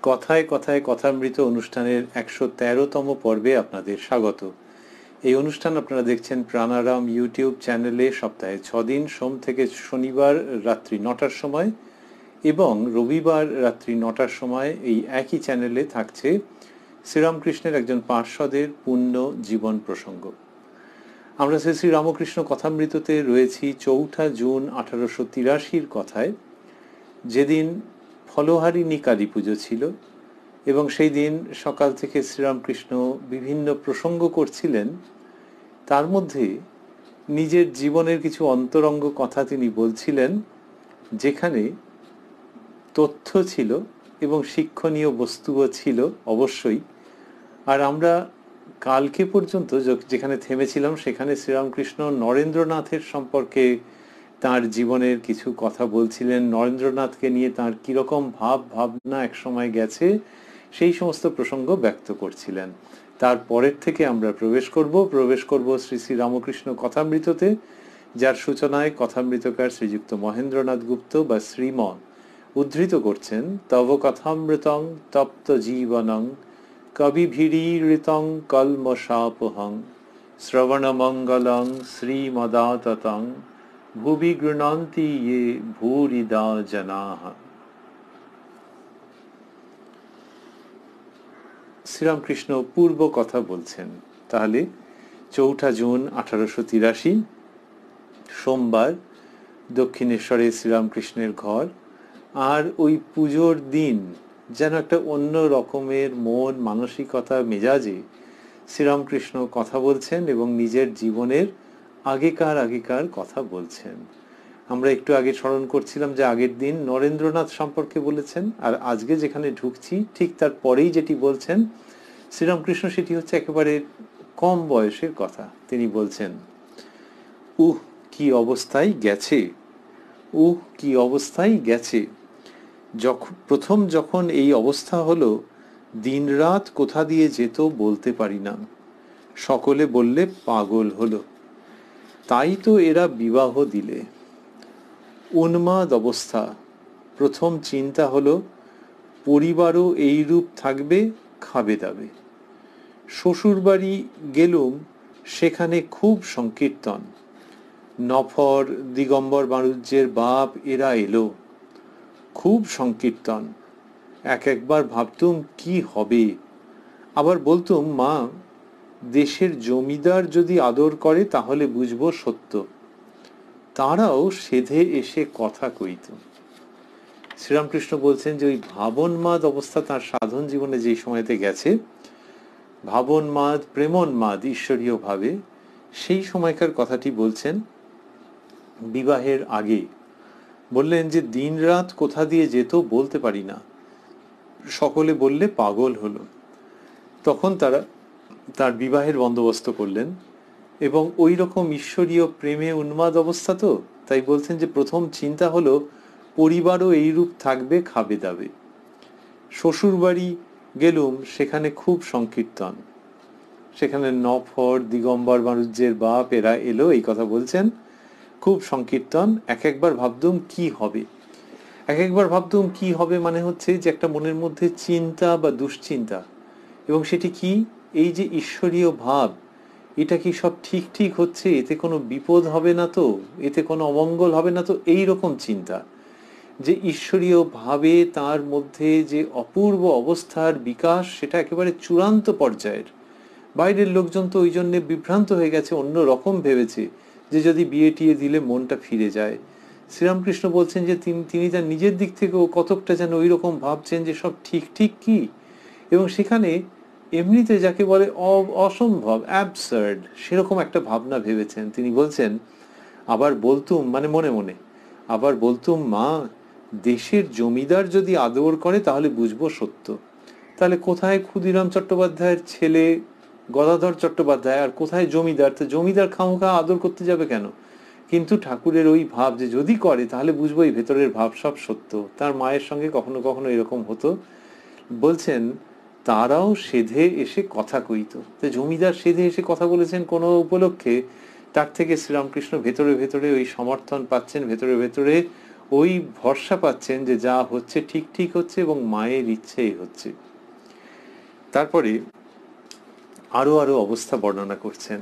কথায় কথায় কথামৃত অনুষ্ঠানের ১১৩তম পর্বে আপনাদের স্বাগত। এই অনুষ্ঠান আপনারা দেখছেন প্রাণারাম ইউটিউব চ্যানেলে সপ্তাহে ৬ দিন, সোম থেকে শনিবার রাত্রি ৯টার সময় এবং রবিবার রাত্রি ৯টার সময় এই একই চ্যানেলে থাকছে শ্রীরামকৃষ্ণের একজন পার্ষদের পূর্ণ জীবন প্রসঙ্গ। আমরা শ্রী রামকৃষ্ণ কথামৃততে রয়েছি ৪ঠা জুন ১৮৮৩ কথায়, যেদিন ফলহারিণী কালী পুজো ছিল এবং সেই দিন সকাল থেকে শ্রীরামকৃষ্ণ বিভিন্ন প্রসঙ্গ করছিলেন। তার মধ্যে নিজের জীবনের কিছু অন্তরঙ্গ কথা তিনি বলছিলেন, যেখানে তথ্য ছিল এবং শিক্ষণীয় বস্তুও ছিল অবশ্যই। আর আমরা কালকে পর্যন্ত যেখানে থেমেছিলাম সেখানে শ্রীরামকৃষ্ণ নরেন্দ্রনাথের সম্পর্কে তার জীবনের কিছু কথা বলছিলেন। নরেন্দ্রনাথকে নিয়ে তার কীরকম ভাবনা একসময় গেছে সেই সমস্ত প্রসঙ্গ ব্যক্ত করছিলেন। তারপরের থেকে আমরা প্রবেশ করব শ্রী শ্রী রামকৃষ্ণ কথামৃততে, যার সূচনায় কথামৃতকার শ্রীযুক্ত মহেন্দ্রনাথ গুপ্ত বা শ্রীম উদ্ধৃত করছেন, তব কথামৃতং তপ্ত জীবনং কবিভিরীৃতং কলমশাপহং শ্রবণমঙ্গলং শ্রীমদাততং ভুবি গৃণন্তি ইয়ে ভূরিদা জনাঃ। শ্রীরামকৃষ্ণ পূর্ব কথা বলছেন। তাহলে ৪ঠা জুন ১৮৮৩ সোমবার দক্ষিণেশ্বরে শ্রীরামকৃষ্ণের ঘর। আর ওই পুজোর দিন যেন একটা অন্য রকমের মন মানসিকতা মেজাজে শ্রীরামকৃষ্ণ কথা বলছেন এবং নিজের জীবনের আগেকার কথা বলছেন। আমরা একটু আগে স্মরণ করছিলাম যে আগের দিন নরেন্দ্রনাথ সম্পর্কে বলেছেন, আর আজকে যেখানে ঢুকছি ঠিক তার পরেই যেটি বলছেন শ্রীরামকৃষ্ণ সেটি হচ্ছে একেবারে কম বয়সের কথা। তিনি বলছেন, কি অবস্থায় গেছে। যখন এই অবস্থা হলো, দিনরাত কোথা দিয়ে যেত বলতে পারি না, সকলে বললে পাগল হলো, তাই তো এরা বিবাহ দিলে। উন্মাদ অবস্থা। প্রথম চিন্তা হলো পরিবারও এই রূপ থাকবে, খাবে দাবে। শ্বশুর বাড়ি গেলুম, সেখানে খুব সংকীর্তন। নফর, দিগম্বর বাণুজ্যের বাপ এরা এলো, খুব সংকীর্তন। একবার ভাবতুম কি হবে। আবার বলতুম, মা, দেশের জমিদার যদি আদর করে তাহলে বুঝবো সত্য। তারাও সেধে এসে কথা কইত। শ্রীরামকৃষ্ণ বলছেন যে ওই ভাবনমাদ অবস্থা তার সাধন জীবনে যেই সময়তে গেছে, ভাবনমাদ, প্রেমোন্মাদ ঈশ্বরীয় ভাবে, সেই সময়কার কথাটি বলছেন বিবাহের আগে। বললেন যে দিনরাত কোথা দিয়ে যেত বলতে পারি না, সকলে বললে পাগল হলো। তখন তার বিবাহের বন্দোবস্ত করলেন এবং ওই রকম ঈশ্বরীয় প্রেমে উন্মাদ অবস্থা, তো তাই বলছেন যে প্রথম চিন্তা হলো পরিবারও এইরূপ থাকবে, খাবে দাবে। শ্বশুর বাড়ি গেলুম, সেখানে খুব সংকীর্তন। সেখানে নফর, দিগম্বর বাণুজ্যের বাপ এরা এলো, এই কথা বলছেন, খুব সংকীর্তন। একবার ভাবতুম কি হবে মানে হচ্ছে যে একটা মনের মধ্যে চিন্তা বা দুশ্চিন্তা, এবং সেটি কি, এই যে ঈশ্বরীয় ভাব, এটা কি সব ঠিক হচ্ছে, এতে কোনো বিপদ হবে না তো, এতে কোনো অমঙ্গল হবে না তো, এই রকম চিন্তা। যে ঈশ্বরীয় ভাবে তার মধ্যে যে অপূর্ব অবস্থার বিকাশ, সেটা একেবারে চূড়ান্ত পর্যায়ের। বাইরের লোকজন তো ওই জন্যে বিভ্রান্ত হয়ে গেছে, অন্য রকম ভেবেছে যে যদি বিয়ে টিয়ে দিলে মনটা ফিরে যায়। শ্রীরামকৃষ্ণ বলছেন যে তিনি তার নিজের দিক থেকেও কতকটা যেন ওই রকম ভাবছেন যে সব ঠিক কি, এবং সেখানে এমনিতে যাকে বলে অসম্ভব, অ্যাবসার্ড, সেরকম একটা ভাবনা ভেবেছেন। তিনি বলছেন, আবার বলতুম, মানে মনে মনে আবার বলতুম, মা, দেশের জমিদার যদি আদর করে তাহলে বুঝবো সত্য। তাহলে কোথায় ক্ষুদিরাম চট্টোপাধ্যায়ের ছেলে গদাধর চট্টোপাধ্যায়, আর কোথায় জমিদার? তো জমিদার খামোখা আদর করতে যাবে কেন? কিন্তু ঠাকুরের ওই ভাব যে যদি করে তাহলে বুঝবো এই ভেতরের ভাব সব সত্য। তার মায়ের সঙ্গে কখনো কখনো এরকম হতো। বলছেন তারাও সেধে এসে কথা কইত। তো জমিদার সেধে এসে কথা বলেছেন কোনো উপলক্ষে, তার থেকে শ্রীরামকৃষ্ণ ভেতরে ওই সমর্থন পাচ্ছেন, ভেতরে ওই ভরসা পাচ্ছেন যে যা হচ্ছে ঠিক ঠিক হচ্ছে এবং মায়ের ইচ্ছেই হচ্ছে। তারপরে আরো আরো অবস্থা বর্ণনা করছেন।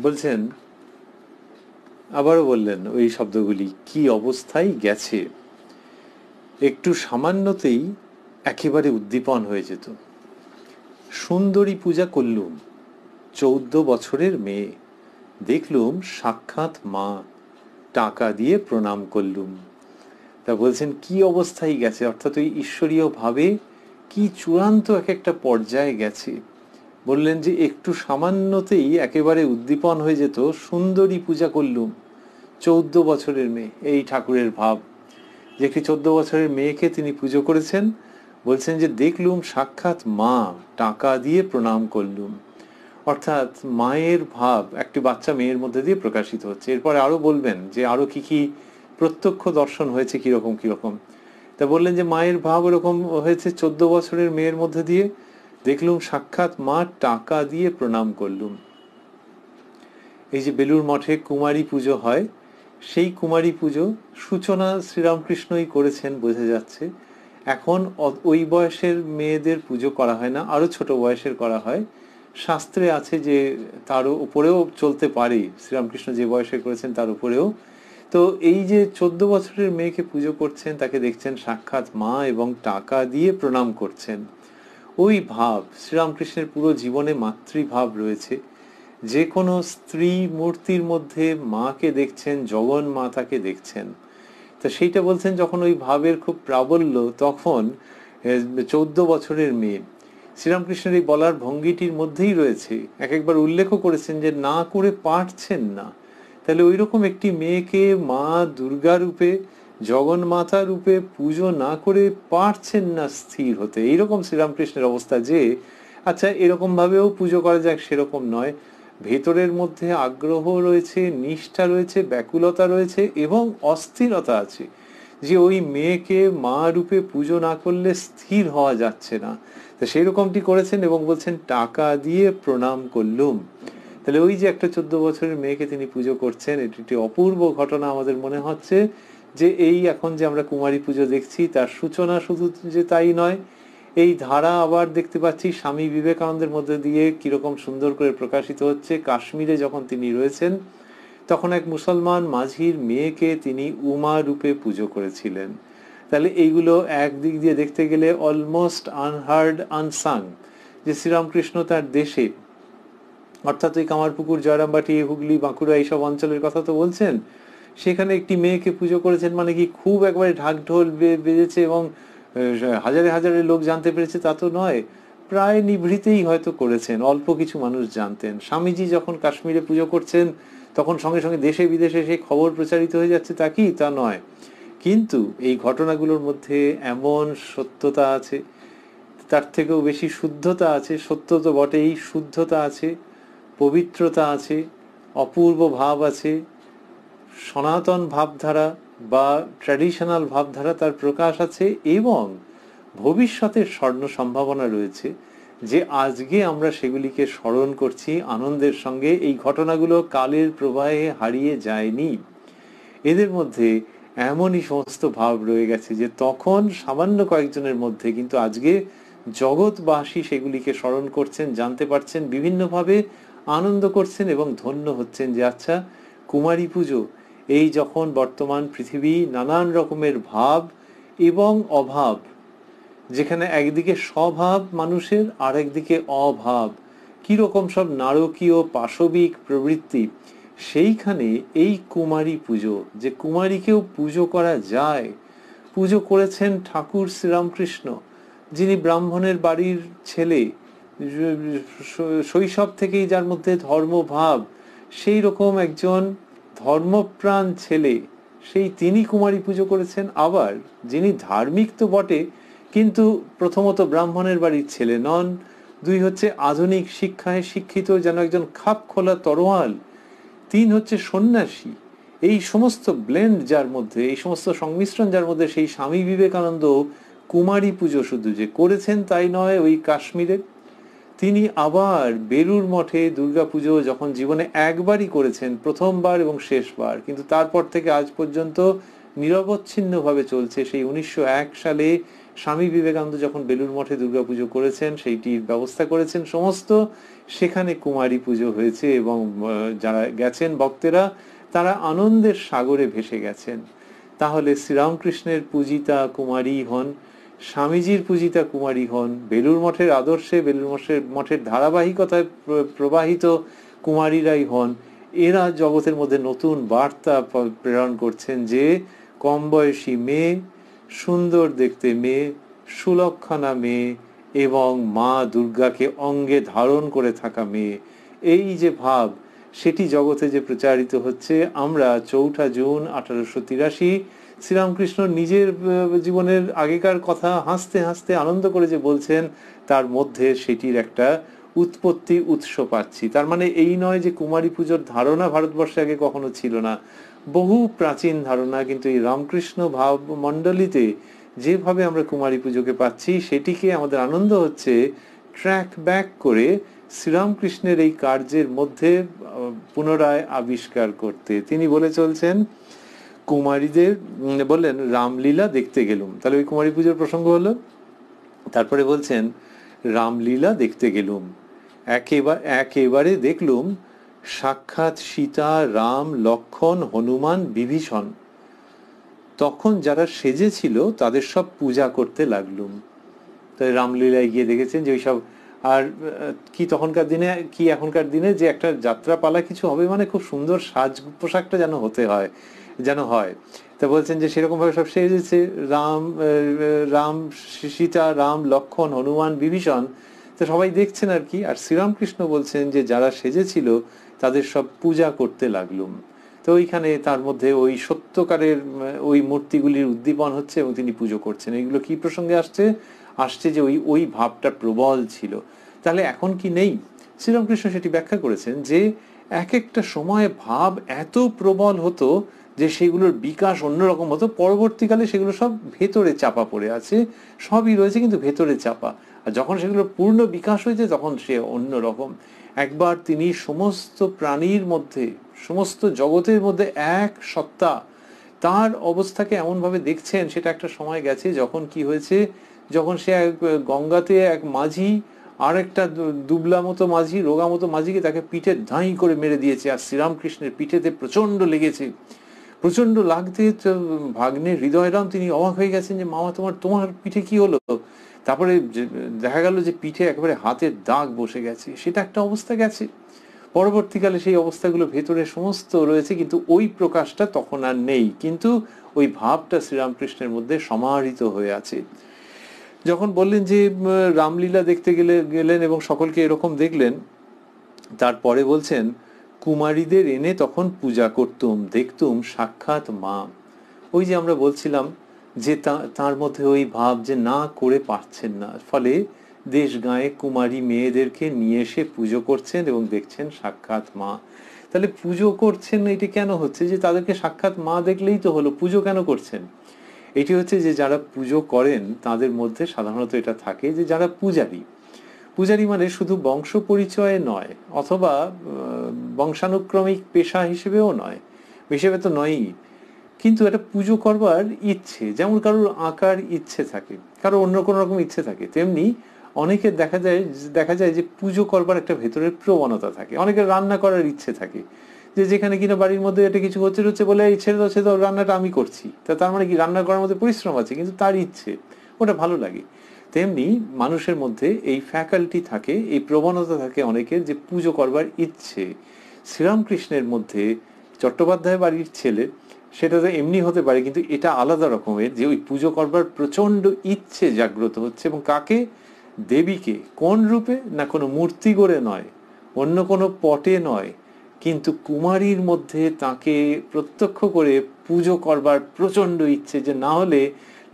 বলছেন, আবারও বললেন ওই শব্দগুলি, কি অবস্থায় গেছে, একটু সামান্যতেই একেবারে উদ্দীপন হয়ে যেত। সুন্দরী পূজা করলুম, 14 বছরের মেয়ে, দেখলুম সাক্ষাৎ মা, টাকা দিয়ে প্রণাম করলুম। তা বলছেন কি অবস্থায় গেছে, অর্থাৎ ওই ঈশ্বরীয় ভাবে কি চূড়ান্ত এক একটা পর্যায়ে গেছে। বললেন যে একটু সামান্যতেই একেবারে উদ্দীপন হয়ে যেত, সুন্দরী পূজা করলুম, 14 বছরের মেয়ে, এই ঠাকুরের ভাব যে একটি 14 বছরের মেয়েকে তিনি পুজো করেছেন। বলছেন যে দেখলুম সাক্ষাৎ মা, টাকা দিয়ে প্রণাম করলুম, অর্থাৎ মায়ের ভাব একটি বাচ্চা মেয়ের মধ্যে দিয়ে প্রকাশিত হচ্ছে। এরপরে আরো বলবেন যে আরো কি কি প্রত্যক্ষ দর্শন হয়েছে, কিরকম কিরকম। তা বললেন যে মায়ের ভাব ওরকম হয়েছে 14 বছরের মেয়ের মধ্যে দিয়ে, দেখলুম সাক্ষাৎ মা, টাকা দিয়ে প্রণাম করলুম। এই যে বেলুর মঠে কুমারী পুজো হয়, সেই কুমারী পুজো সূচনা শ্রীরামকৃষ্ণই করেছেন বোঝা যাচ্ছে। এখন ওই বয়সের মেয়েদের পুজো করা হয় না, আরো ছোট বয়সের করা হয়। শাস্ত্রে আছে যে তার উপরেও চলতে পারে, শ্রীরামকৃষ্ণ যে বয়সে করেছেন তার উপরেও। তো এই যে 14 বছরের মেয়েকে পুজো করছেন, তাকে দেখছেন সাক্ষাৎ মা এবং টাকা দিয়ে প্রণাম করছেন। ওই ভাব, শ্রীরামকৃষ্ণের পুরো জীবনে মাতৃভাব রয়েছে। যে কোনো স্ত্রী মূর্তির মধ্যে মাকে দেখছেন, জগন মাতাকে দেখছেন। তা সেইটা বলছেন যখন ওই ভাবের খুব প্রাবল্য, তখন 14 বছরের মেয়ে, শ্রীরামকৃষ্ণের এই বলার ভঙ্গিটির মধ্যেই রয়েছে। একবার উল্লেখও করেছেন যে না করে পারছেন না। তাহলে ওই রকম একটি মেয়েকে মা দুর্গা রূপে, জগন্মাতা রূপে পুজো না করে পারছেন না স্থির হতে। এইরকম শ্রীরামকৃষ্ণের অবস্থা যে আচ্ছা এরকম ভাবেও পুজো করা যাক, সেরকম নয়। ভেতরের মধ্যে আগ্রহ রয়েছে, নিষ্ঠা রয়েছে, ব্যাকুলতা রয়েছে এবং অস্থিরতা আছে যে ওই মেয়েকে মা রূপে পুজো না করলে স্থির হওয়া যাচ্ছে না। তো সেই রকমটি করেছেন এবং বলছেন টাকা দিয়ে প্রণাম করলুম। তাহলে ওই যে একটা 14 বছরের মেয়েকে তিনি পুজো করছেন, এটি একটি অপূর্ব ঘটনা আমাদের মনে হচ্ছে। যে এই এখন যে আমরা কুমারী পুজো দেখছি, তার সূচনা শুধু যে তাই নয়, এই ধারা আবার দেখতে পাচ্ছি স্বামী বিবেকানন্দের মধ্যে দিয়ে কিরকম সুন্দর করে প্রকাশিত হচ্ছে। কাশ্মীরে যখন তিনি রয়েছেন, তখন এক মুসলমান মাঝির মেয়েকে তিনি উমা রূপে পুজো করেছিলেন। তাহলে এইগুলো একদিক দিয়ে দেখতে গেলে অলমোস্ট আনহার্ড, আনসাং, যে শ্রীরামকৃষ্ণ তার দেশে, অর্থাৎ ওই কামারপুকুর, জয়রামবাটি, হুগলি, বাঁকুড়া এইসব অঞ্চলের কথা তো বলছেন, সেখানে একটি মেয়েকে পুজো করেছেন। মানে কি খুব একবারে ঢাক ঢোল বেজেছে এবং হাজারে হাজারে লোক জানতে পেরেছে তা তো নয়, প্রায় নিভৃতেই হয়তো করেছেন, অল্প কিছু মানুষ জানতেন। স্বামীজি যখন কাশ্মীরে পুজো করছেন, তখন সঙ্গে সঙ্গে দেশে বিদেশে সেই খবর প্রচারিত হয়ে যাচ্ছে, তা কি তা নয়। কিন্তু এই ঘটনাগুলোর মধ্যে এমন সত্যতা আছে, তার থেকেও বেশি শুদ্ধতা আছে। সত্য তো বটেই, শুদ্ধতা আছে, পবিত্রতা আছে, অপূর্ব ভাব আছে, সনাতন ভাবধারা বা ট্র্যাডিশনাল ভাবধারা তার প্রকাশ আছে, এবং ভবিষ্যতের স্বর্ণ সম্ভাবনা রয়েছে যে আজকে আমরা সেগুলিকে স্মরণ করছি আনন্দের সঙ্গে। এই ঘটনাগুলো কালের প্রবাহে হারিয়ে যায়নি, এদের মধ্যে এমনই সমস্ত ভাব রয়ে গেছে যে তখন সামান্য কয়েকজনের মধ্যে, কিন্তু আজকে জগৎবাসী সেগুলিকে স্মরণ করছেন, জানতে পারছেন, বিভিন্নভাবে আনন্দ করছেন এবং ধন্য হচ্ছেন যে আচ্ছা কুমারী পুজো, এই যখন বর্তমান পৃথিবী নানান রকমের ভাব এবং অভাব, যেখানে একদিকে স্বভাব মানুষের আর একদিকে অভাব, কিরকম সব নারকীয় পাশবিক প্রবৃত্তি, সেইখানে এই কুমারী পুজো, যে কুমারীকেও পুজো করা যায়, পুজো করেছেন ঠাকুর শ্রীরামকৃষ্ণ, যিনি ব্রাহ্মণের বাড়ির ছেলে, শৈশব থেকেই যার মধ্যে ধর্মভাব, সেই রকম একজন ধর্মপ্রাণ ছেলে, সেই তিনি কুমারী পুজো করেছেন। আবার যিনি ধার্মিক তো বটে, কিন্তু প্রথমত ব্রাহ্মণের বাড়ির ছেলে নন, 2 হচ্ছে আধুনিক শিক্ষায় শিক্ষিত যেন একজন খাপ খোলা তরোয়াল। 3 হচ্ছে সন্ন্যাসী। এই সমস্ত ব্লেন্ড যার মধ্যে, এই সমস্ত সংমিশ্রণ যার মধ্যে, সেই স্বামী বিবেকানন্দ কুমারী পুজো শুধু যে করেছেন তাই নয়, ওই কাশ্মীরে তিনি আবার বেলুর মঠে দুর্গাপুজো যখন জীবনে একবারই করেছেন, প্রথমবার এবং শেষবার, কিন্তু তারপর থেকে আজ পর্যন্ত নিরবচ্ছিন্নভাবে চলছে। সেই 1901 সালে স্বামী বিবেকানন্দ যখন বেলুর মঠে দুর্গাপুজো করেছেন, সেইটির ব্যবস্থা করেছেন সমস্ত, সেখানে কুমারী পুজো হয়েছে এবং যারা গেছেন ভক্তেরা তারা আনন্দের সাগরে ভেসে গেছেন। তাহলে শ্রীরামকৃষ্ণের পূজিতা কুমারী হন, স্বামীজির পূজিতা কুমারী হন, বেলুর মঠের আদর্শে, বেলুর মঠের ধারাবাহিকতায় প্রবাহিত কুমারীরাই হন। এরা জগতের মধ্যে নতুন বার্তা প্রেরণ করছেন যে কম বয়সী মেয়ে, সুন্দর দেখতে মেয়ে, সুলক্ষণা মেয়ে এবং মা দুর্গাকে অঙ্গে ধারণ করে থাকা মেয়ে, এই যে ভাব সেটি জগতে যে প্রচারিত হচ্ছে। আমরা 4 জুন 1883 শ্রীরামকৃষ্ণ নিজের জীবনের আগেকার কথা হাসতে হাসতে আনন্দ করে যে বলছেন, তার মধ্যে সেটির একটা উৎপত্তি উৎস পাচ্ছি। তার মানে এই নয় যে কুমারী পুজোর ধারণা ভারতবর্ষে আগে কখনো ছিল না, বহু প্রাচীন ধারণা, কিন্তু এই রামকৃষ্ণ ভাব মণ্ডলীতে যেভাবে আমরা কুমারী পুজোকে পাচ্ছি, সেটিকে আমাদের আনন্দ হচ্ছে ট্র্যাক ব্যাক করে শ্রীরামকৃষ্ণের এই কার্যের মধ্যে পুনরায় আবিষ্কার করতে। তিনি বলে চলছেন, কুমারীদের বললেন রামলীলা দেখতে গেলুম, তাহলে ওই কুমারী পুজোর প্রসঙ্গ হলো। তারপরে বলছেন রামলীলা দেখতে গেলুম, একেবারে দেখলুম সাক্ষাৎ সীতা, রাম, লক্ষ্মণ, হনুমান, বিভীষণ। তখন যারা সেজেছিল তাদের সব পূজা করতে লাগলুম। তাই রামলীলায় গিয়ে দেখেছেন যে ওইসব, আর কি তখনকার দিনে কি এখনকার দিনে যে একটা যাত্রাপালা কিছু হবে মানে খুব সুন্দর সাজ পোশাকটা যেন হয়। তা বলছেন যে সেরকম ভাবে সব সেজেছে, রাম সীতা, রাম, লক্ষ্মণ, হনুমান, বিভীষণ, তো সবাই দেখছেন আর কি। আর শ্রীরামকৃষ্ণ বলছেন যে যারা সেজেছিল তাদের সব পূজা করতে লাগলুম। তো ওইখানে তার মধ্যে ওই সত্যকারের ওই মূর্তিগুলির উদ্দীপন হচ্ছে এবং তিনি পুজো করছেন। এইগুলো কি প্রসঙ্গে আসছে যে ওই ভাবটা প্রবল ছিল। তাহলে এখন কি নেই? শ্রীরামকৃষ্ণ সেটি ব্যাখ্যা করেছেন যে এক একটা সময় ভাব এত প্রবল হতো যে সেগুলোর বিকাশ অন্যরকম হতো, পরবর্তীকালে সেগুলো সব ভেতরে চাপা পড়ে আছে, সবই রয়েছে কিন্তু ভেতরে চাপা, আর যখন সেগুলো পূর্ণ বিকাশ হয়েছে তখন সে অন্যরকম। একবার তিনি সমস্ত প্রাণীর মধ্যে, সমস্ত জগতের মধ্যে এক সত্তা, তার অবস্থাকে এমনভাবে দেখছেন, সেটা একটা সময় গেছে যখন কি হয়েছে, যখন সে গঙ্গাতে এক মাঝি আর একটা দুবলা মতো মাঝি, রোগা মতো মাঝিকে তাকে পিঠে ধাই করে মেরে দিয়েছে, আর শ্রীরামকৃষ্ণের পিঠেতে প্রচন্ড লেগেছে। প্রচন্ড লাগতে ভাগ্নের হৃদয়রাম তিনি অবাক হয়ে গেছেন যে মামা তোমার পিঠে কি হলো? তারপরে দেখা গেল যে পিঠে একেবারে হাতের দাগ বসে গেছে। সেটা একটা অবস্থা গেছে, পরবর্তীকালে সেই অবস্থাগুলো ভেতরে সমস্ত রয়েছে, কিন্তু ওই প্রকাশটা তখন আর নেই, কিন্তু ওই ভাবটা শ্রীরামকৃষ্ণের মধ্যে সমাহিত হয়ে আছে। যখন বললেন যে রামলীলা দেখতে গেলেন এবং সকলকে এরকম দেখলেন, তারপরে বলছেন কুমারীদের এনে তখন পূজা করতুম, দেখতুম সাক্ষাৎ মা। ওই যে আমরা বলছিলাম যে তার মধ্যে ওই ভাব যে না করে পারছেন না, ফলে দেশ গায়ে কুমারী মেয়েদেরকে নিয়ে এসে পুজো করছেন এবং দেখছেন সাক্ষাৎ মা। তাহলে পুজো করছেন, এটি কেন হচ্ছে? যে তাদেরকে সাক্ষাৎ মা দেখলেই তো হলো, পুজো কেন করছেন? এটি হচ্ছে যে যারা পুজো করেন তাদের মধ্যে সাধারণত এটা থাকে যে যারা পূজারী মানে শুধু বংশ পরিচয়ে নয়, অথবা বংশানুক্রমিক পেশা হিসেবেও নয়, হিসেবে তো নয়ই, কিন্তু এটা পুজো করবার ইচ্ছে, যেমন কারোর আঁকার ইচ্ছে থাকে, কারো অন্য কোনো রকম ইচ্ছে থাকে, তেমনি অনেকের দেখা যায় যে পুজো করবার একটা ভেতরের প্রবণতা থাকে। অনেকের রান্না করার ইচ্ছে থাকে, যে যেখানে কিনা বাড়ির মধ্যে এটা কিছু হচ্ছে বলে এই ছেড়ে দাও রান্নাটা আমি করছি, তার মানে কি রান্না করার মধ্যে পরিশ্রম আছে কিন্তু তার ইচ্ছে, ওটা ভালো লাগে। তেমনি মানুষের মধ্যে এই ফ্যাকাল্টি থাকে, এই প্রবণতা থাকে অনেকের, যে পুজো করবার ইচ্ছে। শ্রীরামকৃষ্ণের মধ্যে চট্টোপাধ্যায় বাড়ির ছেলে, সেটা তো এমনি হতে পারে, কিন্তু এটা আলাদা রকমের, যে ওই পুজো করবার প্রচন্ড ইচ্ছে জাগ্রত হচ্ছে। এবং কাকে? দেবীকে। কোন রূপে? না কোনো মূর্তি গড়ে নয়, অন্য কোনো পটে নয়, কিন্তু কুমারীর মধ্যে তাকে প্রত্যক্ষ করে পুজো করবার প্রচন্ড ইচ্ছে, যে না হলে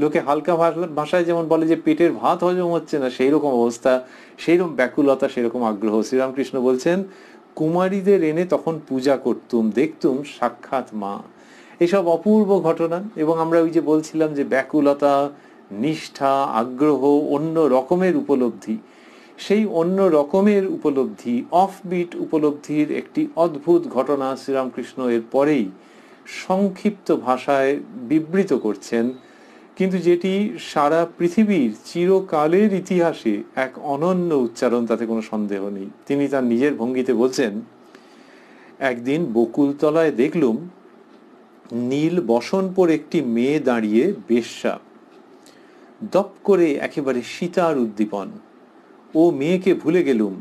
লোকে হালকা ভাষায় যেমন বলে যে পেটের ভাত হজম হচ্ছে না, সেই রকম অবস্থা, সেই রকম ব্যাকুলতা, সেরকম আগ্রহ। শ্রীরামকৃষ্ণ বলছেন কুমারীদের এনে তখন পূজা করতুম, দেখতুম সাক্ষাৎ মা। এসব অপূর্ব ঘটনা। এবং আমরা ওই যে বলছিলাম যে ব্যাকুলতা, নিষ্ঠা, আগ্রহ, অন্য রকমের উপলব্ধি, সেই অন্য রকমের উপলব্ধি, অফবিট উপলব্ধির একটি অদ্ভুত ঘটনা শ্রীরামকৃষ্ণ এর পরেই সংক্ষিপ্ত ভাষায় বিবৃত করছেন, কিন্তু যেটি সারা পৃথিবীর চিরকালের ইতিহাসে এক অনন্য উচ্চারণ, তাতে কোনো সন্দেহ নেই। তিনি তার নিজের ভঙ্গিতে বলছেন, একদিন বকুলতলায় দেখলুম নীল বসনপুর একটি মেয়ে দাঁড়িয়ে বেশ্যা, দপ করে একেবারে সীতার উদ্দীপন। ও মেয়েকে ভুলে গেলুম,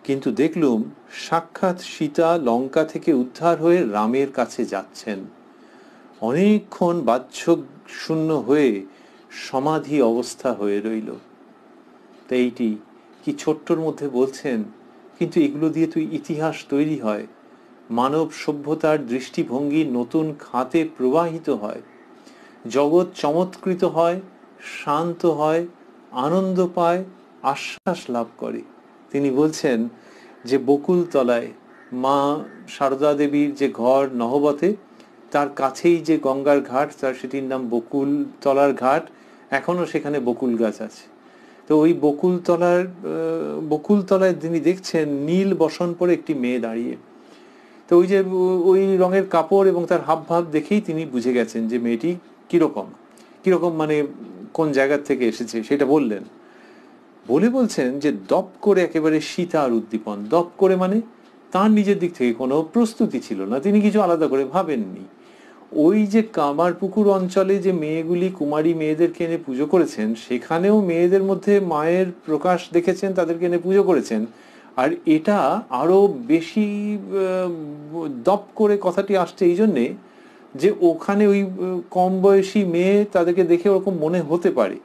কিন্তু দেখলুম সাক্ষাৎ সীতা লঙ্কা থেকে উদ্ধার হয়ে রামের কাছে যাচ্ছেন। অনেকক্ষণ বাহ্য শূন্য হয়ে সমাধি অবস্থা হয়ে রইল। তো এইটি কি ছোট্টর মধ্যে বলছেন, কিন্তু এগুলো দিয়ে তুই ইতিহাস তৈরি হয়, মানব সভ্যতার দৃষ্টিভঙ্গি নতুন খাতে প্রবাহিত হয়, জগৎ চমৎকৃত হয়, শান্ত হয়, আনন্দ পায়, আশ্বাস লাভ করে। তিনি বলছেন যে বকুলতলায় মা সারদা দেবীর যে ঘর নহবতে, তার কাছেই যে গঙ্গার ঘাট, তার সেটির নাম বকুলতলার ঘাট, এখনো সেখানে বকুল গাছ আছে। তো ওই বকুলতলায় তিনি দেখছেন নীল বসন পরে একটি মেয়ে দাঁড়িয়ে। তো ওই যে ওই রঙের কাপড় এবং তার হাবভাব দেখেই তিনি বুঝে গেছেন যে মেয়েটি কিরকম, মানে কোন জায়গা থেকে এসেছে সেটা বললেন। বলছেন যে দপ করে একেবারে সীতার উদ্দীপন। দপ করে মানে তার নিজের দিক থেকে কোনো প্রস্তুতি ছিল না, তিনি কিছু আলাদা করে ভাবেননি। ওই যে কামারপুকুর অঞ্চলে যে মেয়েগুলি কুমারী মেয়েদেরকে এনে পুজো করেছেন, সেখানেও মেয়েদের মধ্যে মায়ের প্রকাশ দেখেছেন, তাদেরকে এনে পুজো করেছেন। আর এটা আরো বেশি দপ করে কথাটি আসছে এই জন্যে যে ওখানে ওই কম বয়সী মেয়ে, তাদেরকে দেখে ওরকম মনে হতে পারে,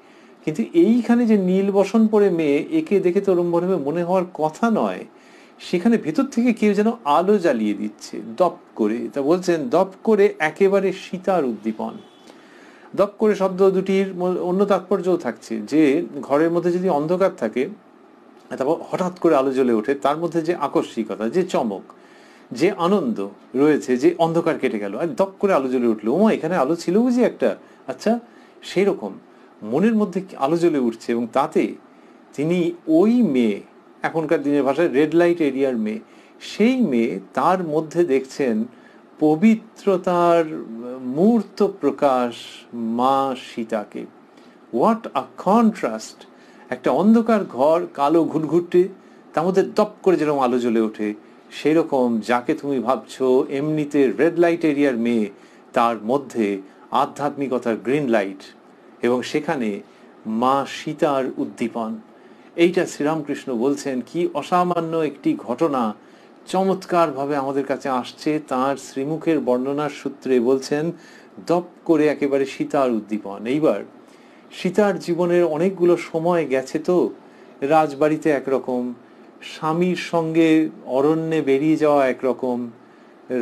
কিন্তু এইখানে যে নীল বসন পরে মেয়ে, একে দেখে তো ওরকম মনে হওয়ার কথা নয়। সেখানে ভেতর থেকে কেউ যেন আলো জ্বালিয়ে দিচ্ছে দপ করে। তা বলছেন দপ করে একেবারে সীতার উদ্দীপন। দপ করে শব্দ দুটির অন্য তাৎপর্যও থাকছে, যে ঘরের মধ্যে যদি অন্ধকার থাকে, তারপর হঠাৎ করে আলো জ্বলে ওঠে, তার মধ্যে যে আকস্মিকতা, যে চমক, যে আনন্দ রয়েছে, যে অন্ধকার কেটে গেল আর দপ করে আলো জ্বলে উঠলো, ওমা এখানে আলো ছিল বুঝি একটা, আচ্ছা, সেই রকম মনের মধ্যে আলো জ্বলে উঠছে। এবং তাতে তিনি ওই মেয়ে, এখনকার দিনের ভাষায় রেড লাইট এরিয়ার মেয়ে, সেই মেয়ে, তার মধ্যে দেখছেন পবিত্রতার মূর্ত প্রকাশ মা সীতাকে। What a contrast! একটা অন্ধকার ঘর, কালো ঘুটঘুটে, তার মধ্যে দপ করে যেরকম আলো জ্বলে ওঠে, সেই রকম যাকে তুমি ভাবছো এমনিতে রেড লাইট এরিয়ার মেয়ে, তার মধ্যে আধ্যাত্মিকতার গ্রিন লাইট, এবং সেখানে মা সীতার উদ্দীপন। এইটা শ্রীরামকৃষ্ণ বলছেন কি অসামান্য একটি ঘটনা চমৎকারভাবে আমাদের কাছে আসছে তার শ্রীমুখের বর্ণনার সূত্রে। বলছেন দপ করে একেবারে সীতার উদ্দীপন। এইবার সীতার জীবনের অনেকগুলো সময় গেছে, তো রাজবাড়িতে একরকম, স্বামীর সঙ্গে অরণ্যে বেরিয়ে যাওয়া একরকম,